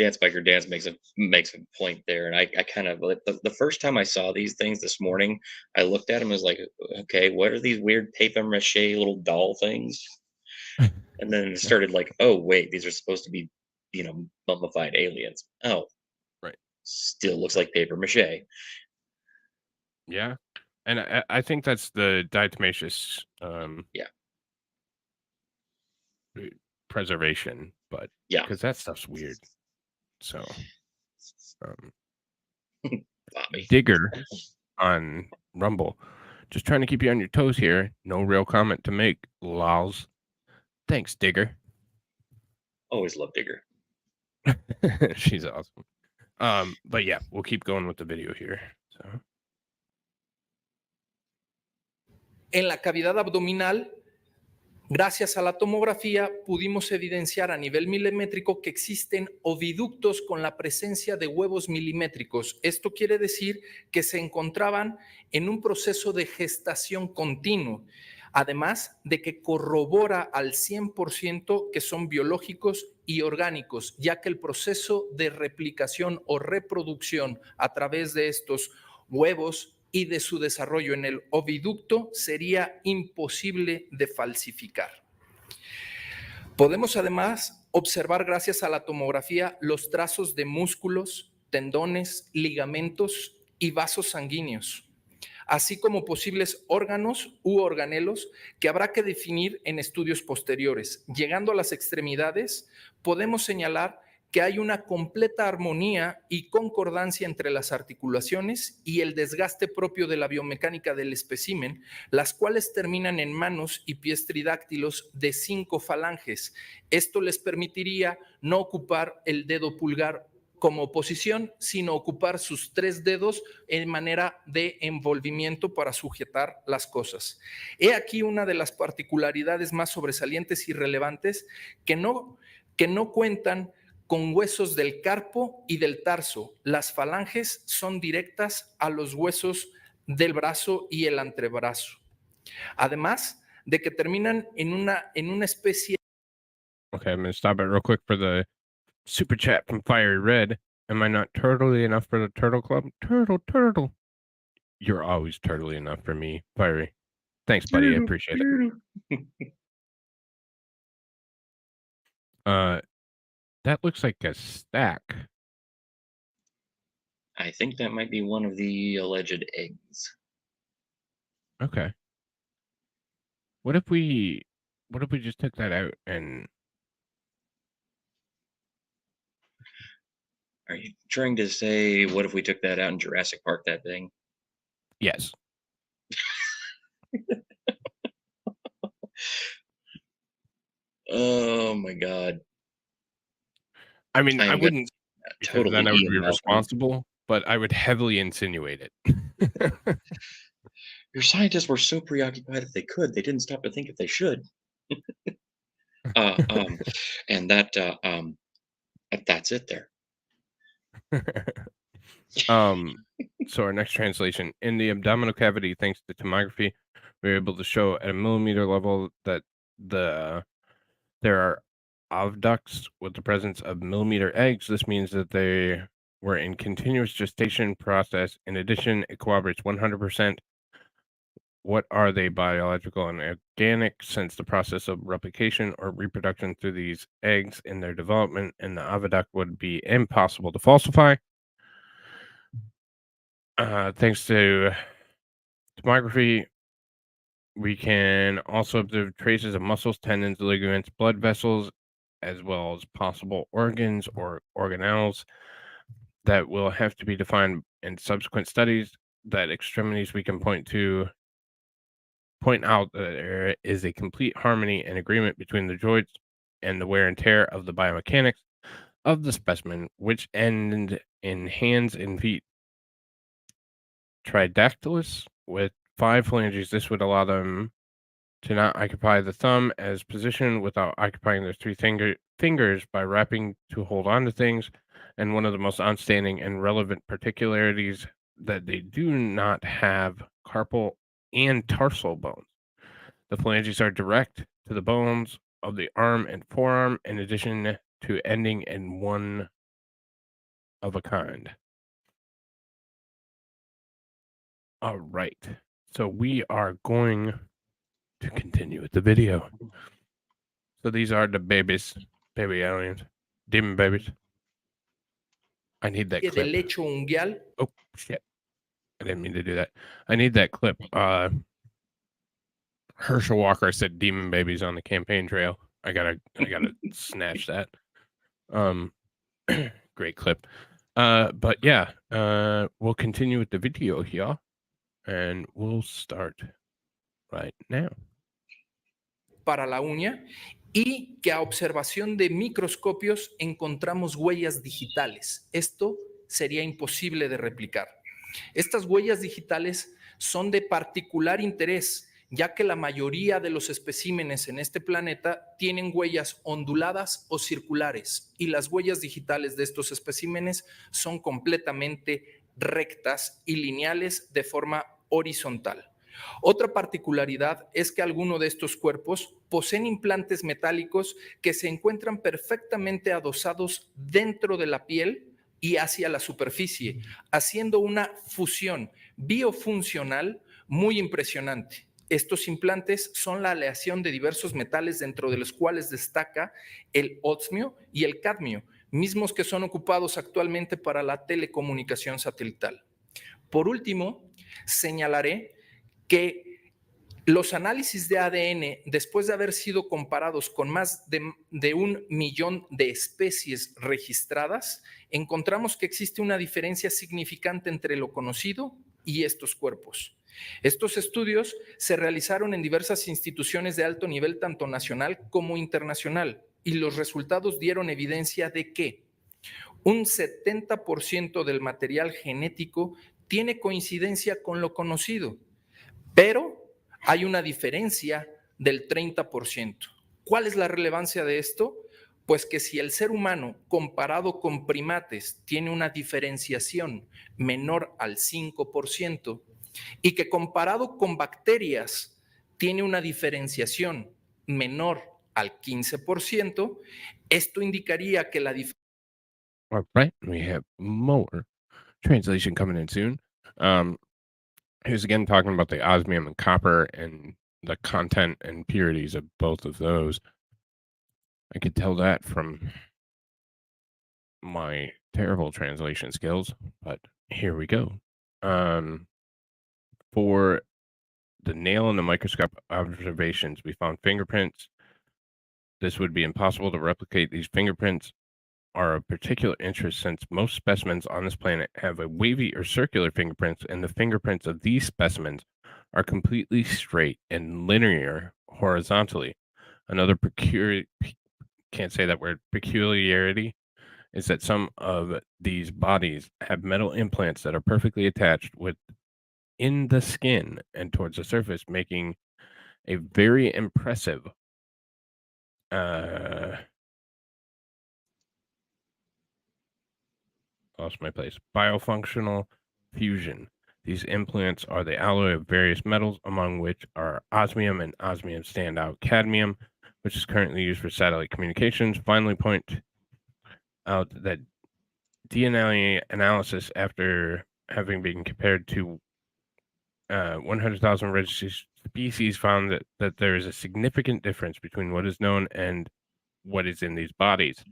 Dance Biker Dance makes a point there, and I kind of the first time I saw these things this morning, I looked at them and was like, okay, what are these weird paper mache little doll things? And then it started like, oh wait, these are supposed to be, mummified aliens. Oh, Right. still looks like paper mache. Yeah. And I think that's the diatomaceous Yeah. preservation, but Yeah. because that stuff's weird. So Bobby. Digger on Rumble. Just trying to keep you on your toes here. No real comment to make. Lols. Thanks, Digger. Always love Digger. She's awesome. But yeah, we'll keep going with the video here. So. En la cavidad abdominal, gracias a la tomografía, pudimos evidenciar a nivel milimétrico que existen oviductos con la presencia de huevos milimétricos. Esto quiere decir que se encontraban en un proceso de gestación continuo, además de que corrobora al 100% que son biológicos y orgánicos, ya que el proceso de replicación o reproducción a través de estos huevos y de su desarrollo en el oviducto sería imposible de falsificar. Podemos además observar, gracias a la tomografía, los trazos de músculos, tendones, ligamentos y vasos sanguíneos, así como posibles órganos u organelos que habrá que definir en estudios posteriores. Llegando a las extremidades, podemos señalar que hay una completa armonía y concordancia entre las articulaciones y el desgaste propio de la biomecánica del espécimen, las cuales terminan en manos y pies tridáctilos de 5 falanges. Esto les permitiría no ocupar el dedo pulgar como posición, sino ocupar sus 3 dedos en manera de envolvimiento para sujetar las cosas. He aquí una de las particularidades más sobresalientes y relevantes que no cuentan con huesos del carpo y del tarso. Las falanges son directas a los huesos del brazo y el antebrazo. Además de que terminan en una especie. Okay, I'm going to stop it real quick for the super chat from Fiery Red. Am I not turtly enough for the Turtle Club? Turtle. You're always turtly enough for me, Fiery. Thanks, buddy. I appreciate it. That looks like a stack. I think that might be one of the alleged eggs. Okay. What if we just took that out and... Are you trying to say, what if we took that out in Jurassic Park, that thing? Yes. Oh my God. I mean, I wouldn't, because totally then I would be Malcolm. responsible, but I would heavily insinuate it. Your scientists were so preoccupied if they could, they didn't stop to think if they should. And that's it there. So our next translation: in the abdominal cavity, thanks to tomography, we're able to show at a millimeter level that there are oviducts with the presence of millimeter eggs. This means that they were in continuous gestation process. In addition, it corroborates 100%. What are they, biological and organic, since the process of replication or reproduction through these eggs in their development and the oviduct would be impossible to falsify. Thanks to tomography, we can also observe traces of muscles, tendons, ligaments, blood vessels, as well as possible organs or organelles that will have to be defined in subsequent studies. That extremities we can point out that there is a complete harmony and agreement between the joints and the wear and tear of the biomechanics of the specimen, which end in hands and feet. Tridactylus with 5 phalanges. This would allow them to not occupy the thumb as position without occupying their 3 fingers by wrapping to hold on to things. And one of the most outstanding and relevant particularities that they do not have carpal and tarsal bones. The phalanges are direct to the bones of the arm and forearm, in addition to ending in one of a kind. All right. So we are going to continue with the video. So these are the babies, baby aliens, demon babies. I need that del clip. lecho unguial. Oh, shit. I didn't mean to do that. I need that clip. Herschel Walker said demon babies on the campaign trail. I gotta snatch that. Great clip. But yeah, we'll continue with the video here, and we'll start right now. Para la uña y que a observación de microscopios encontramos huellas digitales. Esto sería imposible de replicar. Estas huellas digitales son de particular interés, ya que la mayoría de los especímenes en este planeta tienen huellas onduladas o circulares, y las huellas digitales de estos especímenes son completamente rectas y lineales de forma horizontal. Otra particularidad es que algunos de estos cuerpos poseen implantes metálicos que se encuentran perfectamente adosados dentro de la piel y hacia la superficie, haciendo una fusión biofuncional muy impresionante. Estos implantes son la aleación de diversos metales, dentro de los cuales destaca el osmio y el cadmio, mismos que son ocupados actualmente para la telecomunicación satelital. Por último, señalaré que los análisis de ADN, después de haber sido comparados con más de 1 millón de especies registradas, encontramos que existe una diferencia significante entre lo conocido y estos cuerpos. Estos estudios se realizaron en diversas instituciones de alto nivel, tanto nacional como internacional, y los resultados dieron evidencia de que un 70% del material genético tiene coincidencia con lo conocido, pero hay una diferencia del 30%. ¿Cuál es la relevancia de esto? Pues que si el ser humano comparado con primates tiene una diferenciación menor al 5% y que comparado con bacterias tiene una diferenciación menor al 15%, esto indicaría que la diferencia... All right, we have more translation coming in soon. Here's again talking about the osmium and copper and the content and purities of both of those. I could tell that from my terrible translation skills, but here we go. For the nail in the microscope observations, we found fingerprints. This would be impossible to replicate. These fingerprints are of particular interest since most specimens on this planet have a wavy or circular fingerprints, and the fingerprints of these specimens are completely straight and linear horizontally. Another can't say that word, peculiarity is that some of these bodies have metal implants that are perfectly attached within the skin and towards the surface, making a very impressive lost my place. Biofunctional fusion. These implants are the alloy of various metals, among which are osmium and osmium standout cadmium, which is currently used for satellite communications. Finally, point out that DNA analysis, after having been compared to 100,000 registered species, found that there is a significant difference between what is known and what is in these bodies.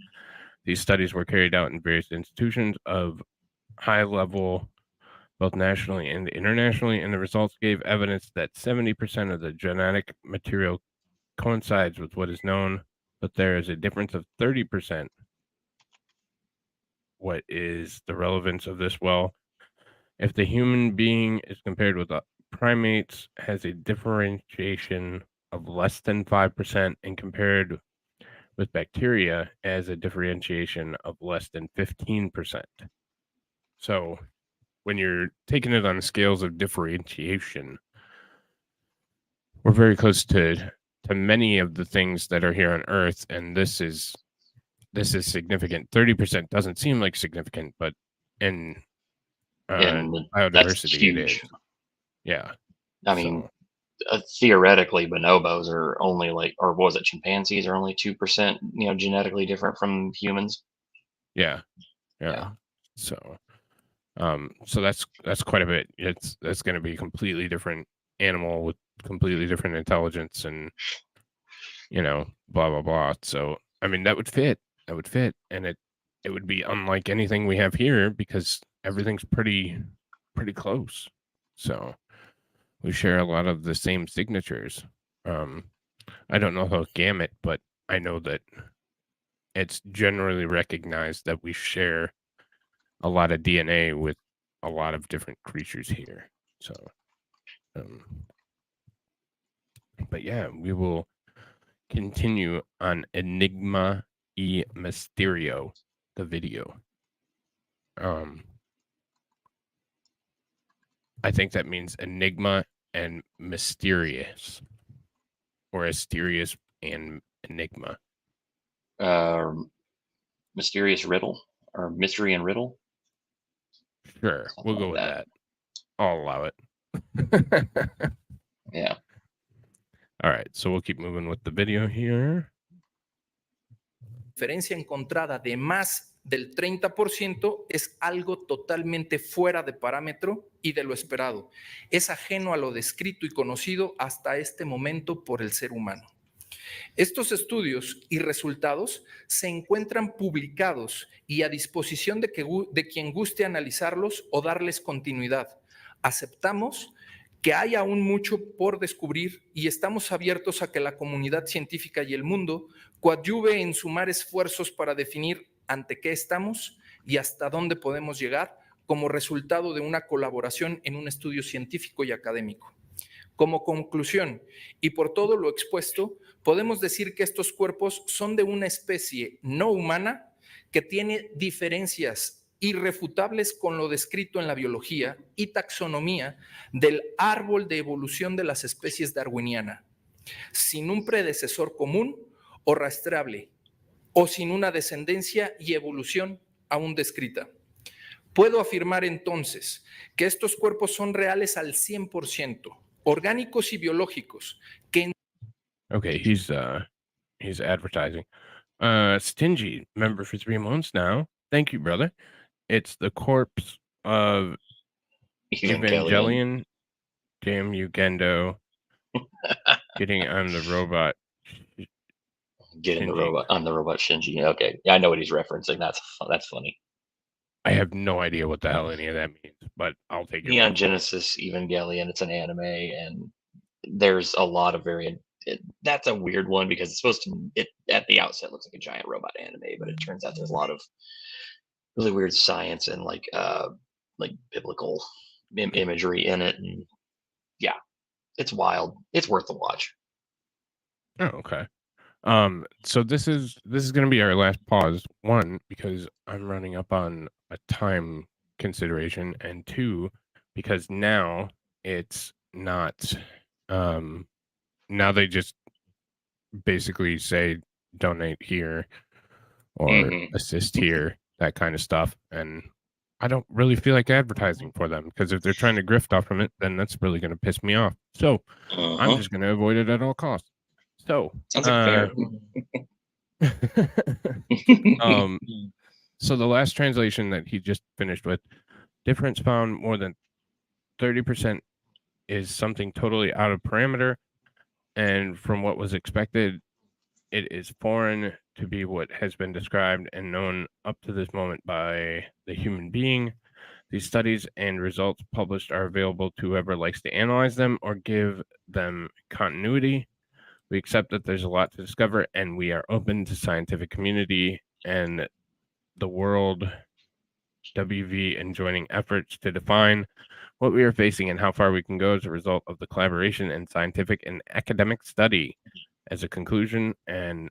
These studies were carried out in various institutions of high level, both nationally and internationally, and the results gave evidence that 70% of the genetic material coincides with what is known, but there is a difference of 30%. What is the relevance of this? Well, if the human being is compared with primates, has a differentiation of less than 5%, and compared with bacteria as a differentiation of less than 15%. So when you're taking it on the scales of differentiation, we're very close to many of the things that are here on Earth, and this is significant. 30% doesn't seem like significant, but in biodiversity it is. Yeah. I mean, theoretically, bonobos are only like, or was it chimpanzees are only 2%, genetically different from humans. Yeah. So, so that's quite a bit. That's going to be a completely different animal with completely different intelligence, and blah blah blah. So, I mean, that would fit. That would fit, and it would be unlike anything we have here because everything's pretty close. So, we share a lot of the same signatures. I don't know how gamut, but I know that it's generally recognized that we share a lot of DNA with a lot of different creatures here. So, but yeah, we will continue on Enigma y Misterio, the video. I think that means enigma and mysterious, or mysterious and enigma. Mysterious riddle or mystery and riddle. Sure, we'll go with that. I'll allow it. Yeah. All right, so we'll keep moving with the video here. Diferencia encontrada de más del 30% es algo totalmente fuera de parámetro y de lo esperado. Es ajeno a lo descrito y conocido hasta este momento por el ser humano. Estos estudios y resultados se encuentran publicados y a disposición de quien guste analizarlos o darles continuidad. Aceptamos que hay aún mucho por descubrir y estamos abiertos a que la comunidad científica y el mundo coadyuve en sumar esfuerzos para definir ante qué estamos y hasta dónde podemos llegar como resultado de una colaboración en un estudio científico y académico. Como conclusión, y por todo lo expuesto, podemos decir que estos cuerpos son de una especie no humana que tiene diferencias irrefutables con lo descrito en la biología y taxonomía del árbol de evolución de las especies darwiniana, sin un predecesor común o rastreable, o sin una descendencia y evolución aún descrita. Puedo afirmar entonces que estos cuerpos son reales al 100%, orgánicos y biológicos, que... Okay, he's advertising. Stingy, member for 3 months now. Thank you, brother. It's the corpse of Evangelion. Damn you, Gendo. Getting on the robot. Getting the robot on the robot Shinji. Okay, yeah, I know what he's referencing. That's funny. I have no idea what the hell any of that means, but I'll take it. Neon Genesis Evangelion. It's an anime, and there's a lot of that's a weird one because it's supposed to. It at the outset looks like a giant robot anime, but it turns out there's a lot of really weird science and like biblical imagery in it, and yeah, it's wild. It's worth the watch. Oh, okay. So this is going to be our last pause. 1, because I'm running up on a time consideration, and 2, because now it's not. Now they just basically say donate here or assist here, that kind of stuff, and I don't really feel like advertising for them because if they're trying to grift off from it, then that's really going to piss me off. So I'm just going to avoid it at all costs. So sounds like fair. So the last translation that he just finished with, difference found more than 30% is something totally out of parameter, and from what was expected, it is foreign to be what has been described and known up to this moment by the human being. These studies and results published are available to whoever likes to analyze them or give them continuity. We accept that there's a lot to discover, and we are open to scientific community and the world WV and joining efforts to define what we are facing and how far we can go as a result of the collaboration and scientific and academic study. As a conclusion, and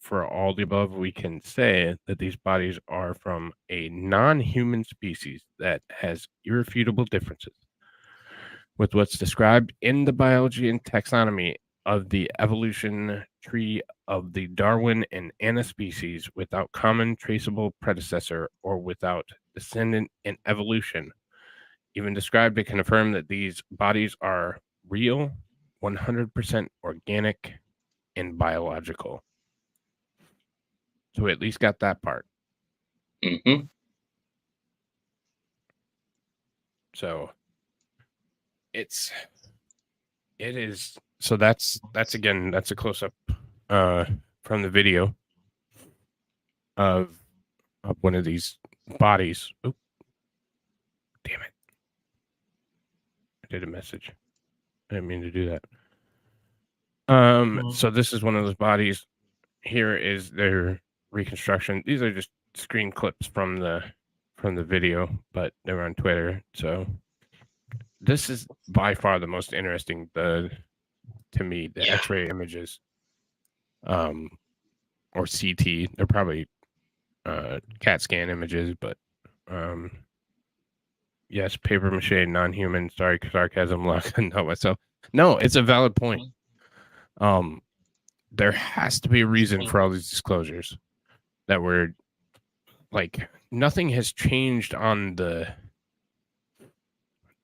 for all the above, we can say that these bodies are from a non-human species that has irrefutable differences with what's described in the biology and taxonomy of the evolution tree of the Darwin and Anna species without common traceable predecessor or without descendant in evolution. Even described, it can affirm that these bodies are real, 100% organic, and biological. So we at least got that part. So it is. So that's again, that's a close up from the video of one of these bodies. Oh, damn it. I did a message. I didn't mean to do that. So this is one of those bodies. Here is their reconstruction. These are just screen clips from the video, but they're on Twitter. So this is by far the most interesting to me, the X-ray images. Or CT. They're probably CAT scan images, but yes, paper mache, non-human. Sorry, sarcasm. No, myself. No, it's a valid point. There has to be a reason for all these disclosures that were like nothing has changed on the.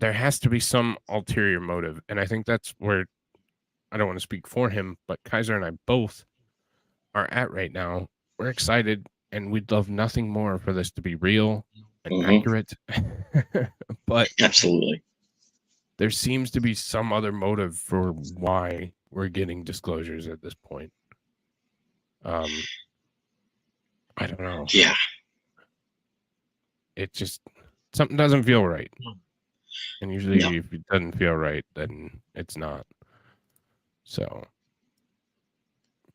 There has to be some ulterior motive, and I think that's where I don't want to speak for him, but Kaiser and I both are at right now. We're excited, and we'd love nothing more for this to be real and accurate. But absolutely, there seems to be some other motive for why we're getting disclosures at this point. I don't know. Yeah. It just something doesn't feel right. And usually if it doesn't feel right, then it's not. So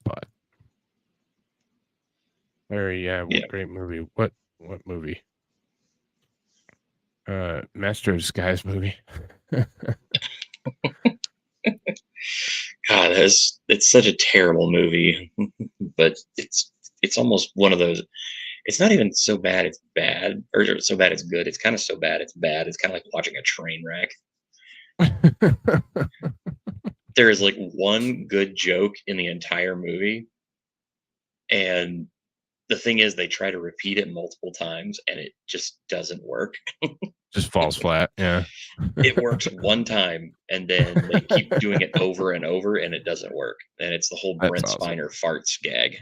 but great movie. What movie? Master of Disguise movie. God, it's such a terrible movie, but it's almost one of those. It's not even so bad it's bad, or so bad it's good. It's kind of so bad it's bad. It's kind of like watching a train wreck. There is like one good joke in the entire movie, and the thing is, they try to repeat it multiple times, and it just doesn't work. Just falls flat. Yeah. It works one time, and then they keep doing it over and over, and it doesn't work. And it's the whole Brent Spiner farts gag.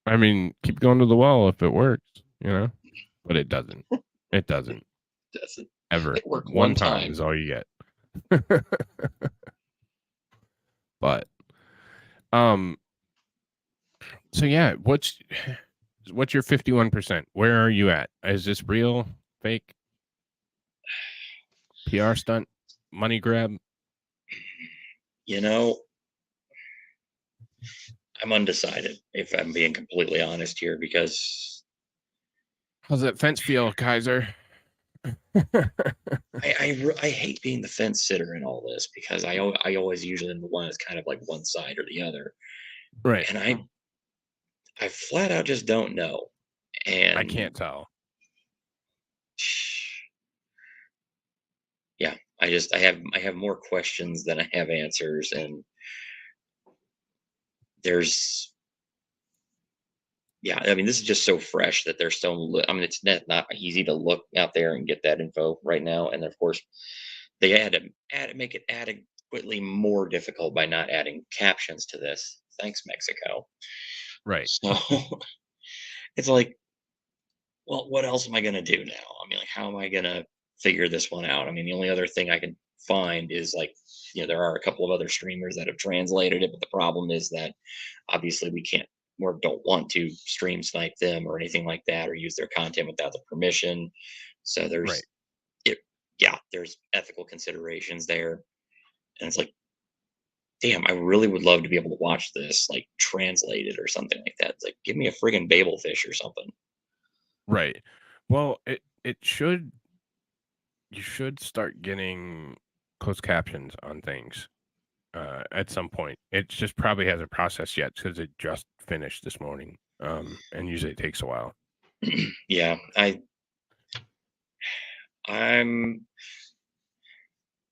I mean, keep going to the well if it works, but it doesn't. It doesn't. Ever. It worked one time is all you get. But, so yeah, what's your 51%? Where are you at? Is this real, fake, PR stunt, money grab? I'm undecided, if I'm being completely honest here, because how's that fence feel, Kaiser? I hate being the fence sitter in all this, because I always usually am the one that's kind of like one side or the other, right? And I flat out just don't know, and I can't tell. Yeah, I have more questions than I have answers, and I mean, this is just so fresh that they're still. I mean, it's not easy to look out there and get that info right now, and of course, they had to make it adequately more difficult by not adding captions to this. Thanks, Mexico. Right. So it's like, well, what else am I going to do now? I mean, like, how am I going to figure this one out? I mean, the only other thing I can find is like, there are a couple of other streamers that have translated it, but the problem is that obviously we can't or don't want to stream snipe them or anything like that, or use their content without the permission. So there's there's ethical considerations there. And it's like, damn, I really would love to be able to watch this like translated or something like that. It's like, give me a friggin' Babel fish or something. Right. Well, it should. You should start getting closed captions on things at some point. It just probably hasn't processed yet because it just finished this morning. And usually it takes a while. Yeah, I kind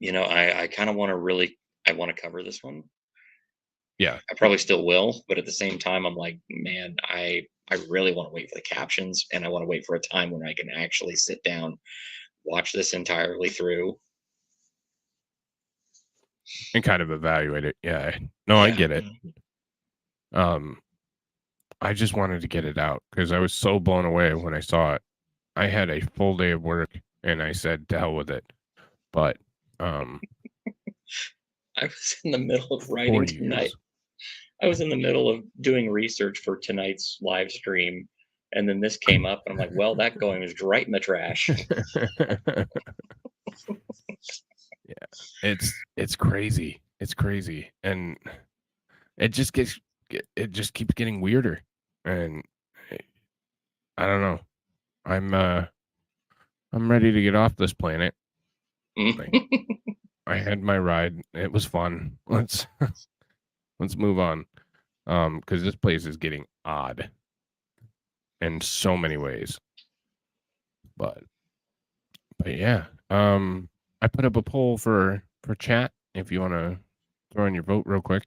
of want to I want to cover this one. Yeah, I probably still will, but at the same time, I'm like, man, I really want to wait for the captions, and I want to wait for a time when I can actually sit down, watch this entirely through, and kind of evaluate it. Yeah, no, I get it. I just wanted to get it out because I was so blown away when I saw it. I had a full day of work and I said to hell with it. But I was in the middle of 4 writing tonight. years. I was in the middle of doing research for tonight's live stream, and then this came up, and I'm like, well, that going is right in the trash. Yeah, it's crazy. It's crazy, and it just keeps getting weirder. And I don't know. I'm ready to get off this planet. Like, I had my ride. It was fun. Let's move on. Because this place is getting odd in so many ways. But yeah. I put up a poll for chat if you want to throw in your vote real quick.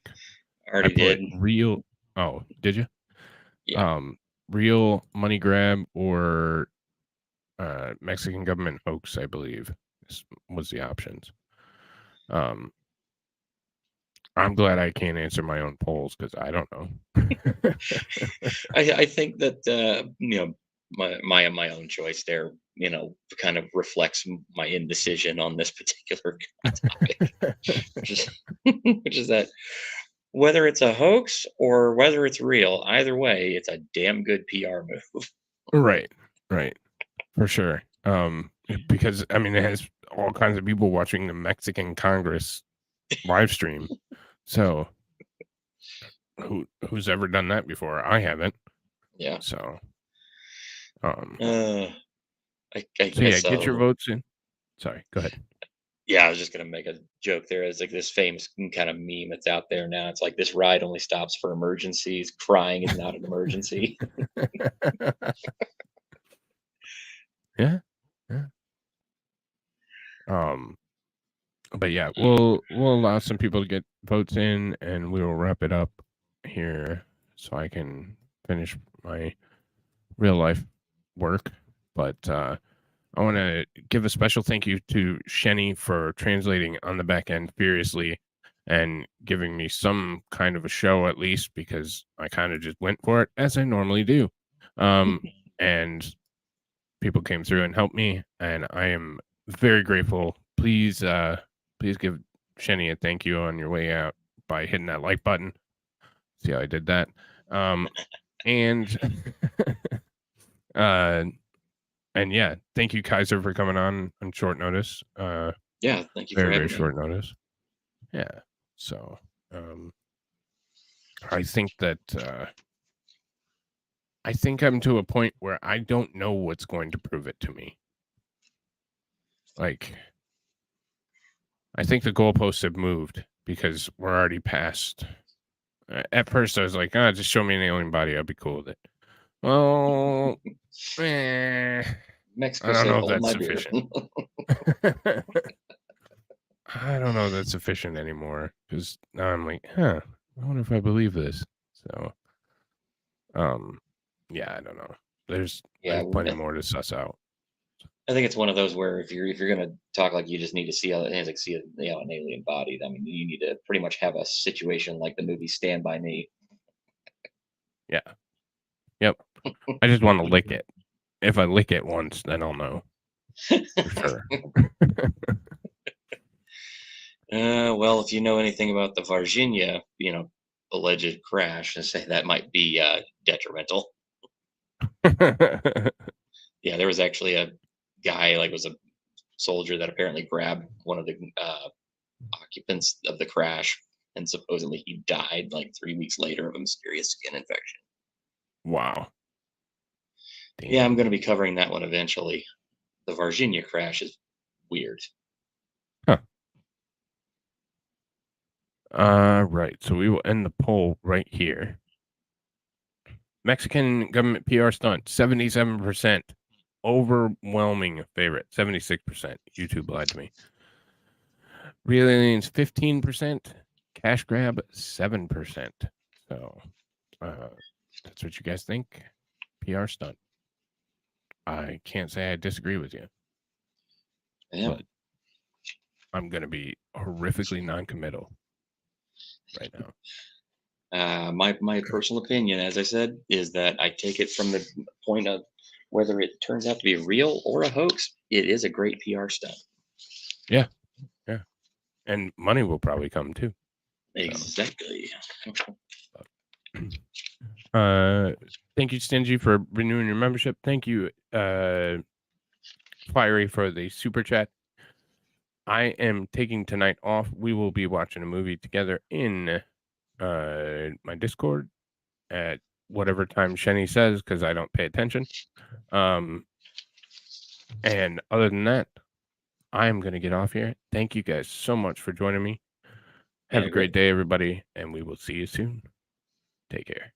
Already did. Real. Oh, did you? Yeah. Real money grab or Mexican government hoax, I believe, was the options. I'm glad I can't answer my own polls because I don't know. I think that my own choice there, kind of reflects my indecision on this particular topic, which is that whether it's a hoax or whether it's real, either way, it's a damn good PR move. Right, for sure. Because I mean, it has all kinds of people watching the Mexican Congress live stream. So, who's ever done that before? I haven't. Yeah. So, I guess yeah, get your votes in. Sorry, go ahead. Yeah, I was just gonna make a joke there. It's like this famous kind of meme that's out there now. It's like this ride only stops for emergencies. Crying is not an emergency. Yeah. But yeah, we'll allow some people to get votes in, and we will wrap it up here so I can finish my real life work. But I want to give a special thank you to Shenny for translating on the back end furiously and giving me some kind of a show at least, because I kind of just went for it as I normally do. And people came through and helped me, and I am very grateful. Please give Shenny a thank you on your way out by hitting that like button. See how I did that? And yeah, thank you, Kaiser, for coming on short notice. Yeah, thank you. Very short notice. Yeah. So I think that I think I'm to a point where I don't know what's going to prove it to me. Like, I think the goalposts have moved because we're already past. At first, I was like, just show me an alien body. I'd be cool with it. Well, Mexico I don't said, know if "Hold that's my beer." sufficient. I don't know if that's sufficient anymore, because now I'm like, I wonder if I believe this. So, yeah, I don't know. There's plenty more to suss out. I think it's one of those where if you're gonna talk like you just need to see an alien body, I mean, you need to pretty much have a situation like the movie Stand By Me. Yeah. Yep. I just want to lick it. If I lick it once, then I'll know. For sure. Well, if you know anything about the Virginia, alleged crash, and say that might be detrimental. Yeah, there was actually a guy, was a soldier that apparently grabbed one of the occupants of the crash, and supposedly he died 3 weeks later of a mysterious skin infection. Wow. Damn. Yeah, I'm going to be covering that one eventually. The Virginia crash is weird. Huh. Right. So we will end the poll right here. Mexican government PR stunt, 77%. Overwhelming favorite, 76%. YouTube lied to me. Real aliens, 15%. Cash grab, 7%. So that's what you guys think. PR stunt. I can't say I disagree with you. Yeah. But I'm going to be horrifically non-committal right now. My personal opinion, as I said, is that I take it from the point of whether it turns out to be real or a hoax, it is a great PR stunt. Yeah. And money will probably come too. Exactly. Thank you, Stingy, for renewing your membership. Thank you, Fiery, for the super chat. I am taking tonight off. We will be watching a movie together in my Discord at whatever time Shenny says, because I don't pay attention. And other than that, I am going to get off here. Thank you guys so much for joining me. Have a great day, everybody, and we will see you soon. Take care.